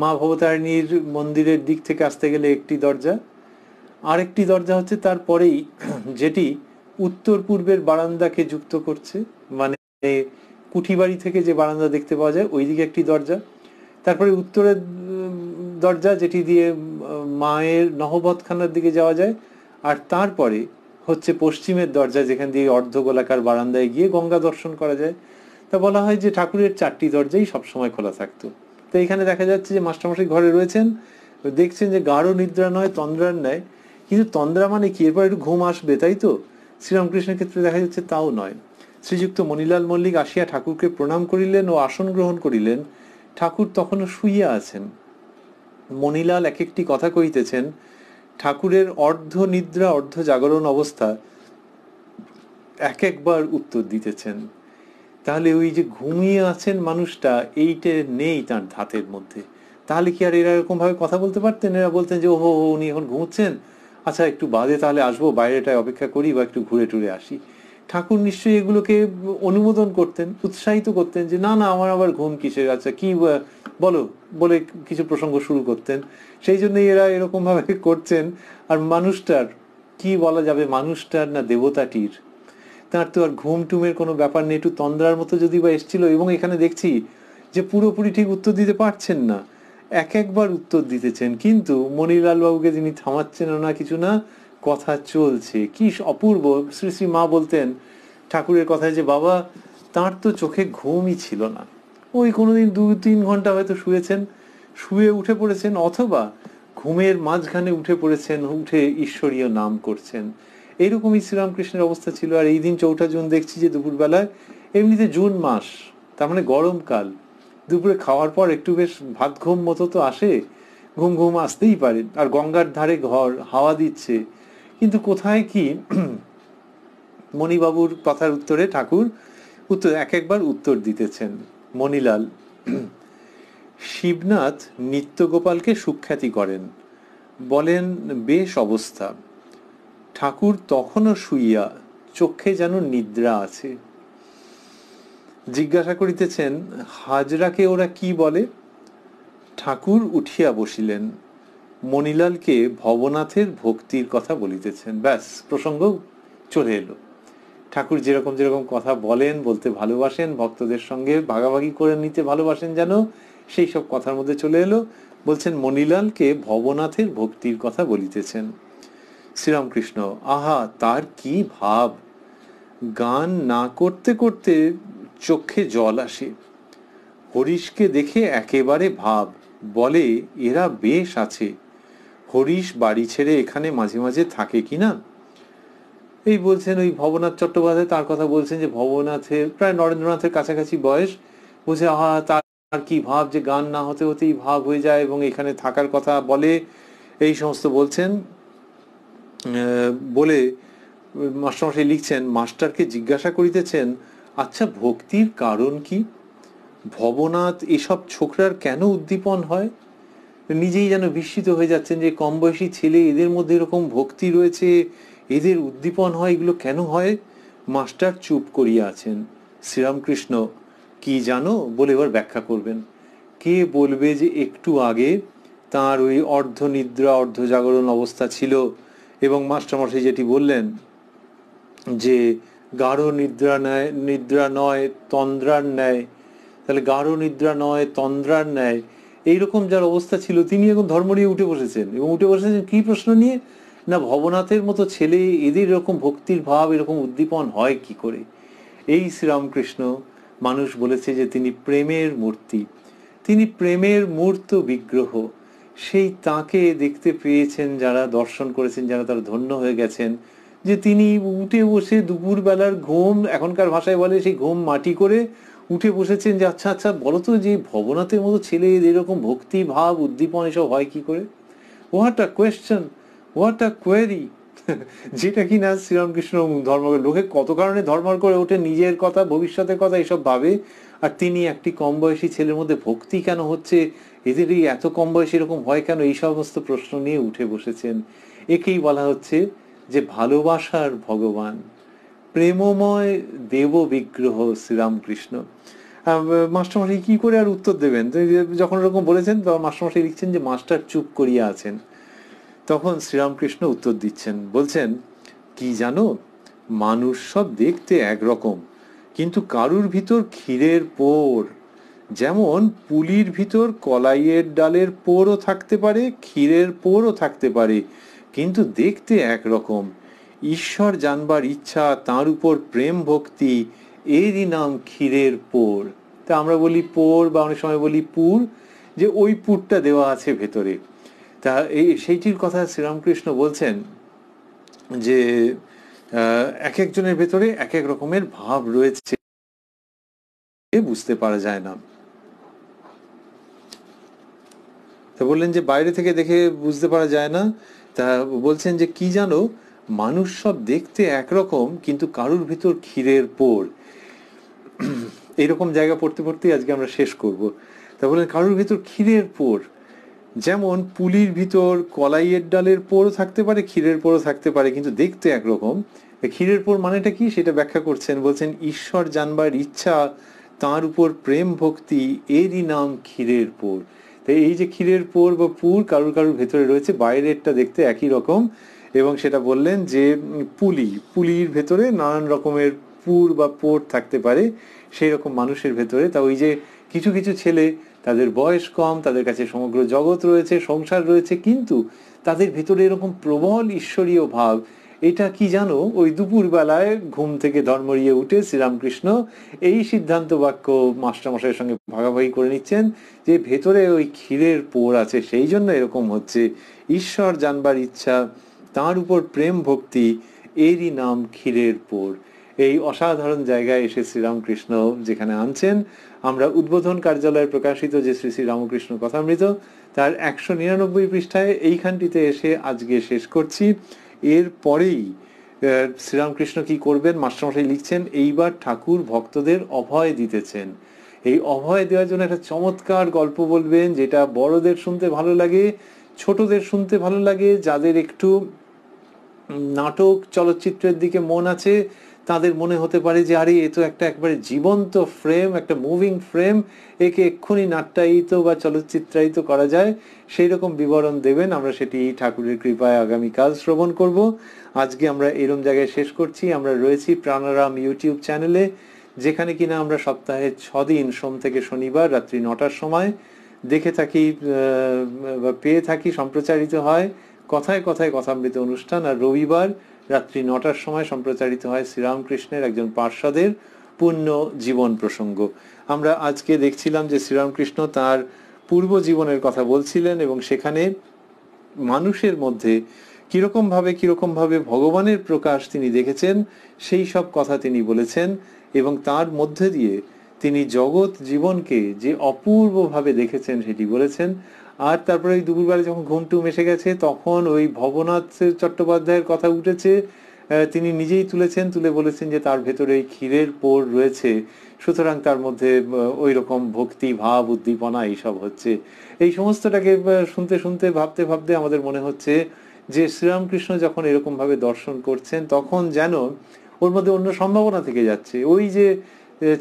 মা ভবতারিণীর মন্দিরের দিক থেকে আসতে গেলে একটি দরজা, আরেকটি দরজা হচ্ছে তারপরেই যেটি উত্তর পূর্বের বারান্দাকে যুক্ত করছে, মানে কুঠিবাড়ি থেকে যে বারান্দা দেখতে পাওয়া যায় ওই দিকে একটি দরজা, তারপরে উত্তরের দরজা যেটি দিয়ে মায়ের নহবতখানার দিকে যাওয়া যায়, আর তারপরে হচ্ছে পশ্চিমের দরজা যেখান দিয়ে অর্ধগোলাকার বারান্দায় গিয়ে গঙ্গা দর্শন করা যায়। তা বলা হয় যে ঠাকুরের 4টি দরজাই সবসময় খোলা থাকতো। তো এখানে দেখা যাচ্ছে যে মাস্টারমশাই ঘরে রয়েছেন, দেখছেন যে গাঢ় নিদ্রা নয় তন্দ্রার ন্যায়। কিন্তু তন্দ্রা মানে কি, এরপর একটু ঘুম আসবে, তাই তো? শ্রীরামকৃষ্ণের ক্ষেত্রে দেখা যাচ্ছে তাও নয়। শ্রীযুক্ত মণিলাল মল্লিক আসিয়া ঠাকুরকে প্রণাম করিলেন ও আসন গ্রহণ করিলেন। ঠাকুর তখনও শুইয়া আছেন। মণিলাল এক একটি কথা কহিতেছেন। ঠাকুরের অর্ধ নিদ্রা অর্ধ জাগরণ অবস্থা এক একবার উত্তর দিতেছেন। তাহলে ওই যে ঘুমিয়ে আছেন মানুষটা, এইটা নেই তার ধাতের মধ্যে। তাহলে কি আর এরা এরকম ভাবে কথা বলতে পারতেন? এরা বলতেন যে ওহো উনি এখন ঘুমোচ্ছেন, আচ্ছা একটু বাদে তাহলে আসবো, বাইরেটায় অপেক্ষা করি বা একটু ঘুরে টুরে আসি। ঠাকুর নিশ্চয়ই এগুলোকে অনুমোদন করতেন, উৎসাহিত করতেন যে না না আমার আবার ঘুম কিসের, আচ্ছা কি বলো, বলে কিছু প্রসঙ্গ শুরু করতেন। সেই জন্যই এরা এরকম ভাবে করছেন। আর মানুষটার কি বলা যাবে, মানুষটার না দেবতাটির, তার তো আর ঘুম টুমের কোনো ব্যাপার নেই। একটু তন্দ্রার মতো যদি বা এসছিল, এবং এখানে দেখছি যে পুরোপুরি ঠিক উত্তর দিতে পারছেন না, এক একবার উত্তর দিতেছেন, কিন্তু মণিলাল বাবুকে তিনি থামাচ্ছেন না, কিছু না, কথা চলছে। কি অপূর্ব! শ্রী শ্রী মা বলতেন ঠাকুরের কথায় যে বাবা তার তো চোখে ঘুমই ছিল না, ওই কোনোদিন 2-3 ঘন্টা হয়তো শুয়েছেন, শুয়ে উঠে পড়েছেন, অথবা ঘুমের মাঝখানে উঠে পড়েছেন, উঠে ঈশ্বরীয় নাম করছেন। এইরকমই শ্রীরামকৃষ্ণের অবস্থা ছিল। আর এই দিন 4ঠা জুন দেখছি যে দুপুরবেলায়, এমনিতে জুন মাস, তার মানে গরমকাল, দুপুরে খাওয়ার পর একটু বেশ ভাত ঘুম মতো তো আসে, ঘুম ঘুম আসতেই পারে। আর গঙ্গার ধারে ঘর, হাওয়া দিচ্ছে, কিন্তু কোথায় কি মণিবাবুর কথার উত্তরে ঠাকুর উত্তর এক একবার উত্তর দিতেছেন। মণিলাল, শিবনাথ নিত্যগোপালকে সুখ্যাতি করেন, বলেন বেশ অবস্থা। ঠাকুর তখনও শুইয়া, চোখে যেন নিদ্রা আছে। জিজ্ঞাসা করিতেছেন হাজরাকে ওরা কি বলে? ঠাকুর উঠিয়া বসিলেন, মণিলালকে ভবনাথের ভক্তির কথা বলিতেছেন। ব্যাস, প্রসঙ্গ চলে এলো। ঠাকুর যেরকম যেরকম কথা বলেন, বলতে ভালোবাসেন, ভক্তদের সঙ্গে ভাগাভাগি করে নিতে ভালোবাসেন, যেন সেই সব কথার মধ্যে চলে এলো। বলছেন মণিলালকে ভবনাথের ভক্তির কথা বলিতেছেন। শ্রীরামকৃষ্ণ, আহা তার কি ভাব! গান না করতে করতে চোখে জল আসে। হরিশকে দেখে একেবারে ভাব, বলে এরা বেশ আছে। হরিশ বাড়ি ছেড়ে এখানে মাঝে মাঝে থাকে কিনা? এই বলছেন ওই ভবনাথ চট্টোপাধ্যায়, তার কথা বলছেন যে ভবনাথের প্রায় নরেন্দ্রনাথের কাছাকাছি বয়স। বলছে আহা তার কি ভাব, যে গান না হতে হতেই ভাব হয়ে যায় এবং এখানে থাকার কথা বলে, এই সমস্ত বলছেন। বলে মাস্টারমশাই লিখছেন, মাস্টারকে জিজ্ঞাসা করিতেছেন আচ্ছা ভক্তির কারণ কি? ভবনাথ এসব ছোকরার কেন উদ্দীপন হয়? নিজেই যেন বিস্মিত হয়ে যাচ্ছেন যে কম বয়সী ছেলে, এদের মধ্যে এরকম ভক্তি রয়েছে, এদের উদ্দীপন হয়, এগুলো কেন হয়? মাস্টার চুপ করিয়া আছেন। শ্রীরামকৃষ্ণ, কি জানো, বলে এবার ব্যাখ্যা করবেন। কে বলবে যে একটু আগে তার ওই অর্ধনিদ্রা অর্ধ জাগরণ অবস্থা ছিল, এবং মাস্টারমশাই যেটি বললেন যে গাঢ় নিদ্রা নয় তন্দ্রার ন্যায়, তাহলে গাঢ় নিদ্রা নয় তন্দ্রার ন্যায় এইরকম যার অবস্থা ছিল, তিনি এখন ধর্ম নিয়ে উঠে বসেছেন। এবং উঠে বসেছেন কি প্রশ্ন নিয়ে? না ভবনাথের মতো ছেলে, এদের এরকম ভক্তির ভাব, এরকম উদ্দীপন হয় কি করে? এই শ্রীরামকৃষ্ণ মানুষ বলেছে যে তিনি প্রেমের মূর্তি, তিনি প্রেমের মূর্ত বিগ্রহ। সেই তাকে দেখতে পেয়েছেন যারা, দর্শন করেছেন যারা, তারা ধন্য হয়ে গেছেন যে তিনি উঠে বসে দুপুরবেলার ঘুম, এখনকার ভাষায় বলে সেই ঘুম মাটি করে উঠে বসেছেন যে আচ্ছা আচ্ছা বলো তো, যে ভবনাথের মতো ছেলে এরকম ভক্তি ভাব উদ্দীপন এসব হয় কি করে? What a question, what a query. যেটা কিনা শ্রীরামকৃষ্ণ ধর্ম, লোকে কত কারণে ধর্মার করে ওঠে, নিজের কথা, ভবিষ্যতের কথা এইসব ভাবে, আর তিনি একটি কম বয়সী ছেলের মধ্যে ভক্তি কেন হচ্ছে, এদের এই এত কম বয়সে এরকম হয় কেন, এই সমস্ত প্রশ্ন নিয়ে উঠে বসেছেন। একেই বলা হচ্ছে যে ভালোবাসার ভগবান, প্রেমময় দেব বিগ্রহ শ্রীরামকৃষ্ণ। মাস্টারমশাই কি করে আর উত্তর দেবেন? যখন এরকম বলেছেন তখন মাস্টারমশাই লিখছেন যে মাস্টার চুপ করিয়া আছেন। তখন শ্রীরামকৃষ্ণ উত্তর দিচ্ছেন, বলছেন কি জানো, মানুষ সব দেখতে একরকম, কিন্তু কারুর ভিতর ক্ষীরের পোর। যেমন পুলির ভিতর কলাইয়ের ডালের পোরও থাকতে পারে, ক্ষীরের পোরও থাকতে পারে, কিন্তু দেখতে একরকম। ঈশ্বর জানবার ইচ্ছা, তার উপর প্রেম ভক্তি, এরই নাম ক্ষীরের পোর। তা আমরা বলি পোর, বা অনেক সময় বলি পুর, যে ওই পুরটা দেওয়া আছে ভেতরে। তা সেইটির কথা শ্রীরামকৃষ্ণ বলছেন যে এক একজনের ভেতরে এক এক রকমের ভাব রয়েছে, বুঝতে পারা যায় না। তা বললেন যে বাইরে থেকে দেখে বুঝতে পারা যায় না। তা বলছেন যে কি জানো, মানুষ সব দেখতে একরকম, কিন্তু কারুর ভিতর ক্ষীরের পোর। এইরকম জায়গা পড়তে পড়তেই আজকে আমরা শেষ করব। তা বললেন কারুর ভিতর ক্ষীরের পোর, যেমন পুলির ভিতর কলাইয়ের ডালের পোরও থাকতে পারে, ক্ষীরের পোরও থাকতে পারে, কিন্তু দেখতে একরকম। ক্ষীরের পোর মানেটা কি সেটা ব্যাখ্যা করছেন, বলছেন ঈশ্বর জানবার ইচ্ছা, তার উপর প্রেম ভক্তি, এরই নাম ক্ষীরের পোর। তাই এই যে ক্ষীরের পোর বা পুর কারুর কারুর ভেতরে রয়েছে, বাইরেরটা দেখতে একই রকম, এবং সেটা বললেন যে পুলির ভেতরে নানান রকমের পুর বা পোর থাকতে পারে, সেই রকম মানুষের ভেতরে। তা ওই যে কিছু কিছু ছেলে, তাদের বয়স কম, তাদের কাছে সমগ্র জগৎ রয়েছে, সংসার রয়েছে, কিন্তু তাদের ভেতরে এরকম প্রবল ঈশ্বরীয় ভাব। এটা কি জানো, ওই দুপুর বেলায় ঘুম থেকে ধর্মরিয়ে উঠে শ্রীরামকৃষ্ণ এই সিদ্ধান্ত বাক্য মাস্টারমশাইয়ের সঙ্গে ভাগাভাগি করে নিচ্ছেন যে ভেতরে ওই ক্ষীরের পোর আছে, সেই জন্য এরকম হচ্ছে। ঈশ্বর জানবার ইচ্ছা, তার উপর প্রেম ভক্তি, এরই নাম ক্ষীরের পোর। এই অসাধারণ জায়গায় এসে শ্রীরামকৃষ্ণ যেখানে আনছেন, আমরা উদ্বোধন কার্যালয়ে প্রকাশিত যে শ্রী শ্রী রামকৃষ্ণ কথামৃত তার 199 পৃষ্ঠায় এইখানটিতে এসে আজকে শেষ করছি। এর পরেই শ্রীরামকৃষ্ণ কি করবেন, মাস্টারমশাই লিখছেন, এইবার ঠাকুর ভক্তদের অভয় দিতেছেন। এই অভয় দেওয়ার জন্য একটা চমৎকার গল্প বলবেন, যেটা বড়দের শুনতে ভালো লাগে, ছোটদের শুনতে ভালো লাগে, যাদের একটু নাটক চলচ্চিত্রের দিকে মন আছে তাদের মনে হতে পারে যে আরে এ তো একটা একবারে জীবন্ত ফ্রেম, একটা মুভিং ফ্রেম, একে এক্ষুনি নাট্যায়িত বা চলচ্চিত্রায়িত করা যায়, সেই রকম বিবরণ দেবেন। আমরা সেটি ঠাকুরের কৃপায় আগামীকাল শ্রবণ করব। আজকে আমরা এরম জায়গায় শেষ করছি। আমরা রয়েছি প্রাণারাম ইউটিউব চ্যানেলে, যেখানে কিনা আমরা সপ্তাহে 6 দিন সোম থেকে শনিবার রাত্রি 9টার সময় দেখে থাকি বা পেয়ে থাকি, সম্প্রচারিত হয় কথায় কথায় কথামৃত অনুষ্ঠান। আর রবিবার রাত্রি 9টার সময় সম্প্রচারিত হয় শ্রীরামকৃষ্ণের একজন পার্ষদের পূর্ণ জীবন প্রসঙ্গ। আমরা আজকে দেখছিলাম যে শ্রীরামকৃষ্ণ তার পূর্ব জীবনের কথা বলছিলেন, এবং সেখানে মানুষের মধ্যে কিরকম ভাবে ভগবানের প্রকাশ তিনি দেখেছেন, সেই সব কথা তিনি বলেছেন, এবং তার মধ্যে দিয়ে তিনি জগৎ জীবনকে যে অপূর্বভাবে দেখেছেন সেটি বলেছেন। আর তারপরে ওই দুপুরবেলা যখন ঘুমটুম এসে গেছে, তখন ওই ভবনাথ চট্টোপাধ্যায়ের কথা উঠেছে, তিনি নিজেই তুলে বলেছেন যে তার ভেতরে এই ক্ষীরের পোর রয়েছে, সুতরাং তার মধ্যে ওই রকম ভক্তি ভাব উদ্দীপনা এইসব হচ্ছে। এই সমস্তটাকে শুনতে শুনতে ভাবতে ভাবতে আমাদের মনে হচ্ছে যে শ্রীরামকৃষ্ণ যখন এরকম ভাবে দর্শন করছেন, তখন যেন ওর মধ্যে অন্য সম্ভাবনা থেকে যাচ্ছে। ওই যে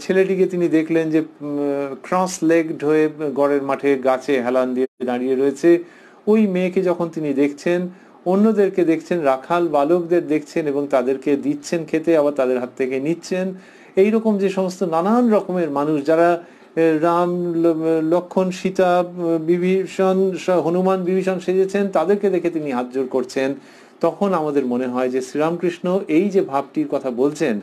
ছেলেটিকে তিনি দেখলেন যে ক্রস লেগড হয়ে গড়ের মাঠে গাছে হেলান দিয়ে দাঁড়িয়ে রয়েছে, ওই মেয়েকে যখন তিনি দেখছেন, অন্যদেরকে দেখছেন, রাখাল বালকদের দেখছেন, এবং তাদেরকে দিচ্ছেন খেতে, আবার তাদের হাত থেকে নিচ্ছেন। এইরকম যে সমস্ত নানান রকমের মানুষ, যারা রাম লক্ষণ সীতা বিভীষণ হনুমান বিভীষণ সেজেছেন, তাদেরকে দেখে তিনি হাত জোড় করছেন, তখন আমাদের মনে হয় যে শ্রীরামকৃষ্ণ এই যে ভাবটির কথা বলছেন,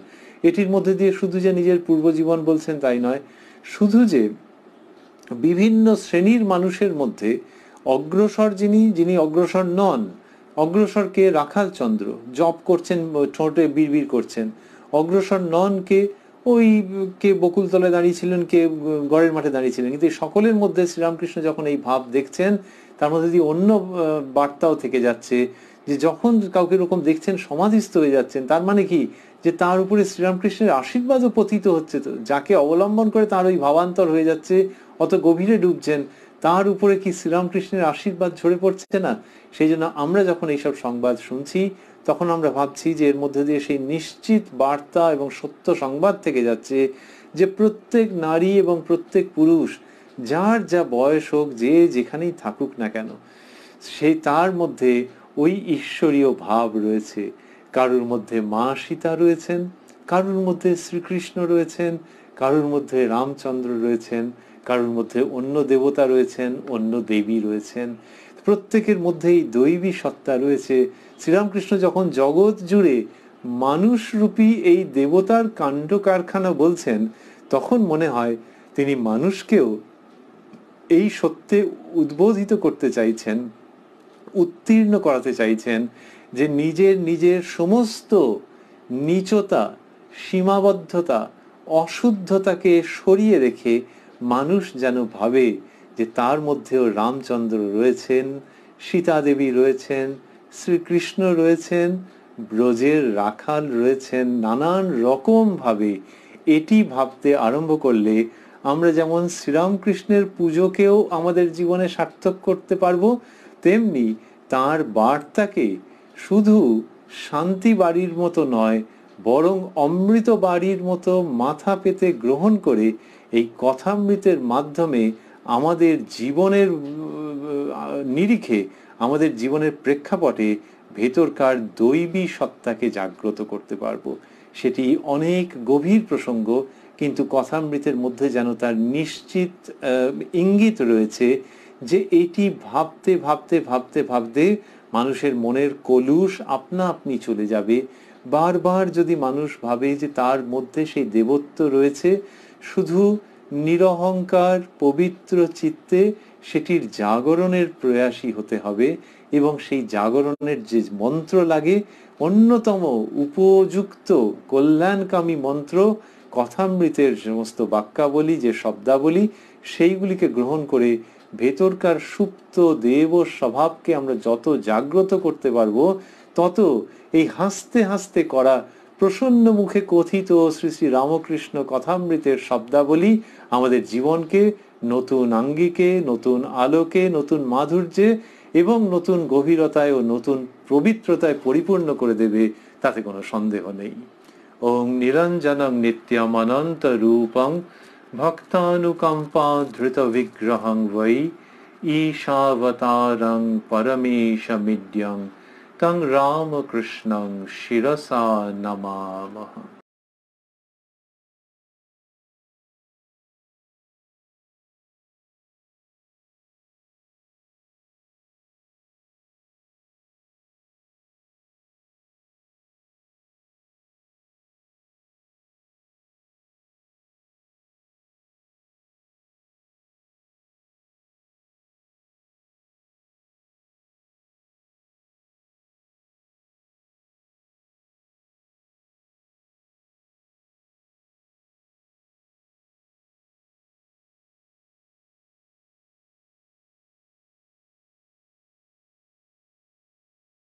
এটির মধ্যে দিয়ে শুধু যে নিজের পূর্বজীবন বলছেন তাই নয়, শুধু যে বিভিন্ন শ্রেণীর মানুষের মধ্যে অগ্রসর যিনি অগ্রসর নন, অগ্রসর কে? রাখাল চন্দ্র জপ করছেন, ঠোঁটে বিড়বিড় করছেন। অগ্রসর নন কে? ওই কে বকুলতলায় দাঁড়িয়েছিলেন, কে গড়ের মাঠে দাঁড়িয়েছিলেন, কিন্তু সকলের মধ্যে শ্রীরামকৃষ্ণ যখন এই ভাব দেখছেন, তার মধ্যে দিয়ে অন্য বার্তাও থেকে যাচ্ছে, যে যখন কাউকে এরকম দেখছেন সমাধিস্থ হয়ে যাচ্ছেন, তার মানে কি? যে তার উপরে শ্রীরামকৃষ্ণের আশীর্বাদও পতিত হচ্ছে। তো যাকে অবলম্বন করে তার ওই ভাবান্তর হয়ে যাচ্ছে, অত গভীরে ডুবছেন, তার উপরে কি শ্রীরামকৃষ্ণের আশীর্বাদ ঝরে পড়ছে না? সেই জন্য আমরা যখন এইসব সংবাদ শুনছি, তখন আমরা ভাবছি যে এর মধ্যে দিয়ে সেই নিশ্চিত বার্তা এবং সত্য সংবাদ থেকে যাচ্ছে যে প্রত্যেক নারী এবং প্রত্যেক পুরুষ, যার যা বয়স হোক, যে যেখানেই থাকুক না কেন, সেই তার মধ্যে ওই ঈশ্বরীয় ভাব রয়েছে। কারুর মধ্যে মা সীতা রয়েছেন, কারুর মধ্যে শ্রীকৃষ্ণ রয়েছেন, কারুর মধ্যে রামচন্দ্র রয়েছেন, কারুর মধ্যে অন্য দেবতা রয়েছেন, অন্য দেবী রয়েছেন। প্রত্যেকের মধ্যেই দৈবী সত্তা রয়েছে। শ্রীরামকৃষ্ণ যখন জগৎ জুড়ে মানুষরূপী এই দেবতার কাণ্ড কারখানা বলছেন, তখন মনে হয় তিনি মানুষকেও এই সত্যে উদ্বোধিত করতে চাইছেন, উত্তীর্ণ করাতে চাইছেন, যে নিজের সমস্ত নীচতা, সীমাবদ্ধতা, অশুদ্ধতাকে সরিয়ে রেখে মানুষ যেন ভাবে যে তার মধ্যেও রামচন্দ্র রয়েছেন, সীতা দেবী রয়েছেন, শ্রীকৃষ্ণ রয়েছেন, ব্রজের রাখাল রয়েছেন। নানান রকম ভাবে এটি ভাবতে আরম্ভ করলে আমরা যেমন শ্রীরামকৃষ্ণের পুজোকেও আমাদের জীবনে সার্থক করতে পারবো, তেমনি তার বার্তাকে শুধু শান্তি বাড়ির মতো নয়, বরং অমৃত বাড়ির মতো মাথা পেতে গ্রহণ করে এই কথামৃতের মাধ্যমে আমাদের জীবনের নিরিখে, আমাদের জীবনের প্রেক্ষাপটে ভেতরকার দৈবী সত্তাকে জাগ্রত করতে পারবো। সেটি অনেক গভীর প্রসঙ্গ, কিন্তু কথামৃতের মধ্যে যেন তার নিশ্চিত ইঙ্গিত রয়েছে যে এটি ভাবতে ভাবতে ভাবতে ভাবতে মানুষের মনের কলুষ আপনা আপনি চলে যাবে। বারবার যদি মানুষ ভাবে যে তার মধ্যে সেই দেবত্ব রয়েছে, শুধু নিরহংকার পবিত্র চিত্তে সেটির জাগরণের প্রয়াসী হতে হবে। এবং সেই জাগরণের যে মন্ত্র লাগে, অন্যতম উপযুক্ত কল্যাণকামী মন্ত্র কথামৃতের সমস্ত বাক্যাবলী, যে শব্দাবলী, সেইগুলিকে গ্রহণ করে ভেতরকার সুপ্ত দেব স্বভাবকে আমরা যত জাগ্রত করতে পারবো, তত এই হাসতে হাসতে করা প্রসন্ন মুখে কথিত শ্রী শ্রী রামকৃষ্ণ কথামৃতের শব্দাবলী আমাদের জীবনকে নতুন আঙ্গিকে, নতুন আলোকে, নতুন মাধুর্যে এবং নতুন গভীরতায় ও নতুন পবিত্রতায় পরিপূর্ণ করে দেবে, তাতে কোনো সন্দেহ নেই। ওং নিরঞ্জনং নিত্যমনন্ত রূপং ভক্তানুকম্পা ধৃত বিগ্রহং বৈ ঈশাবতারং পরমেশমিদ্যং তং রামকৃষ্ণং শিরসা নমামহ।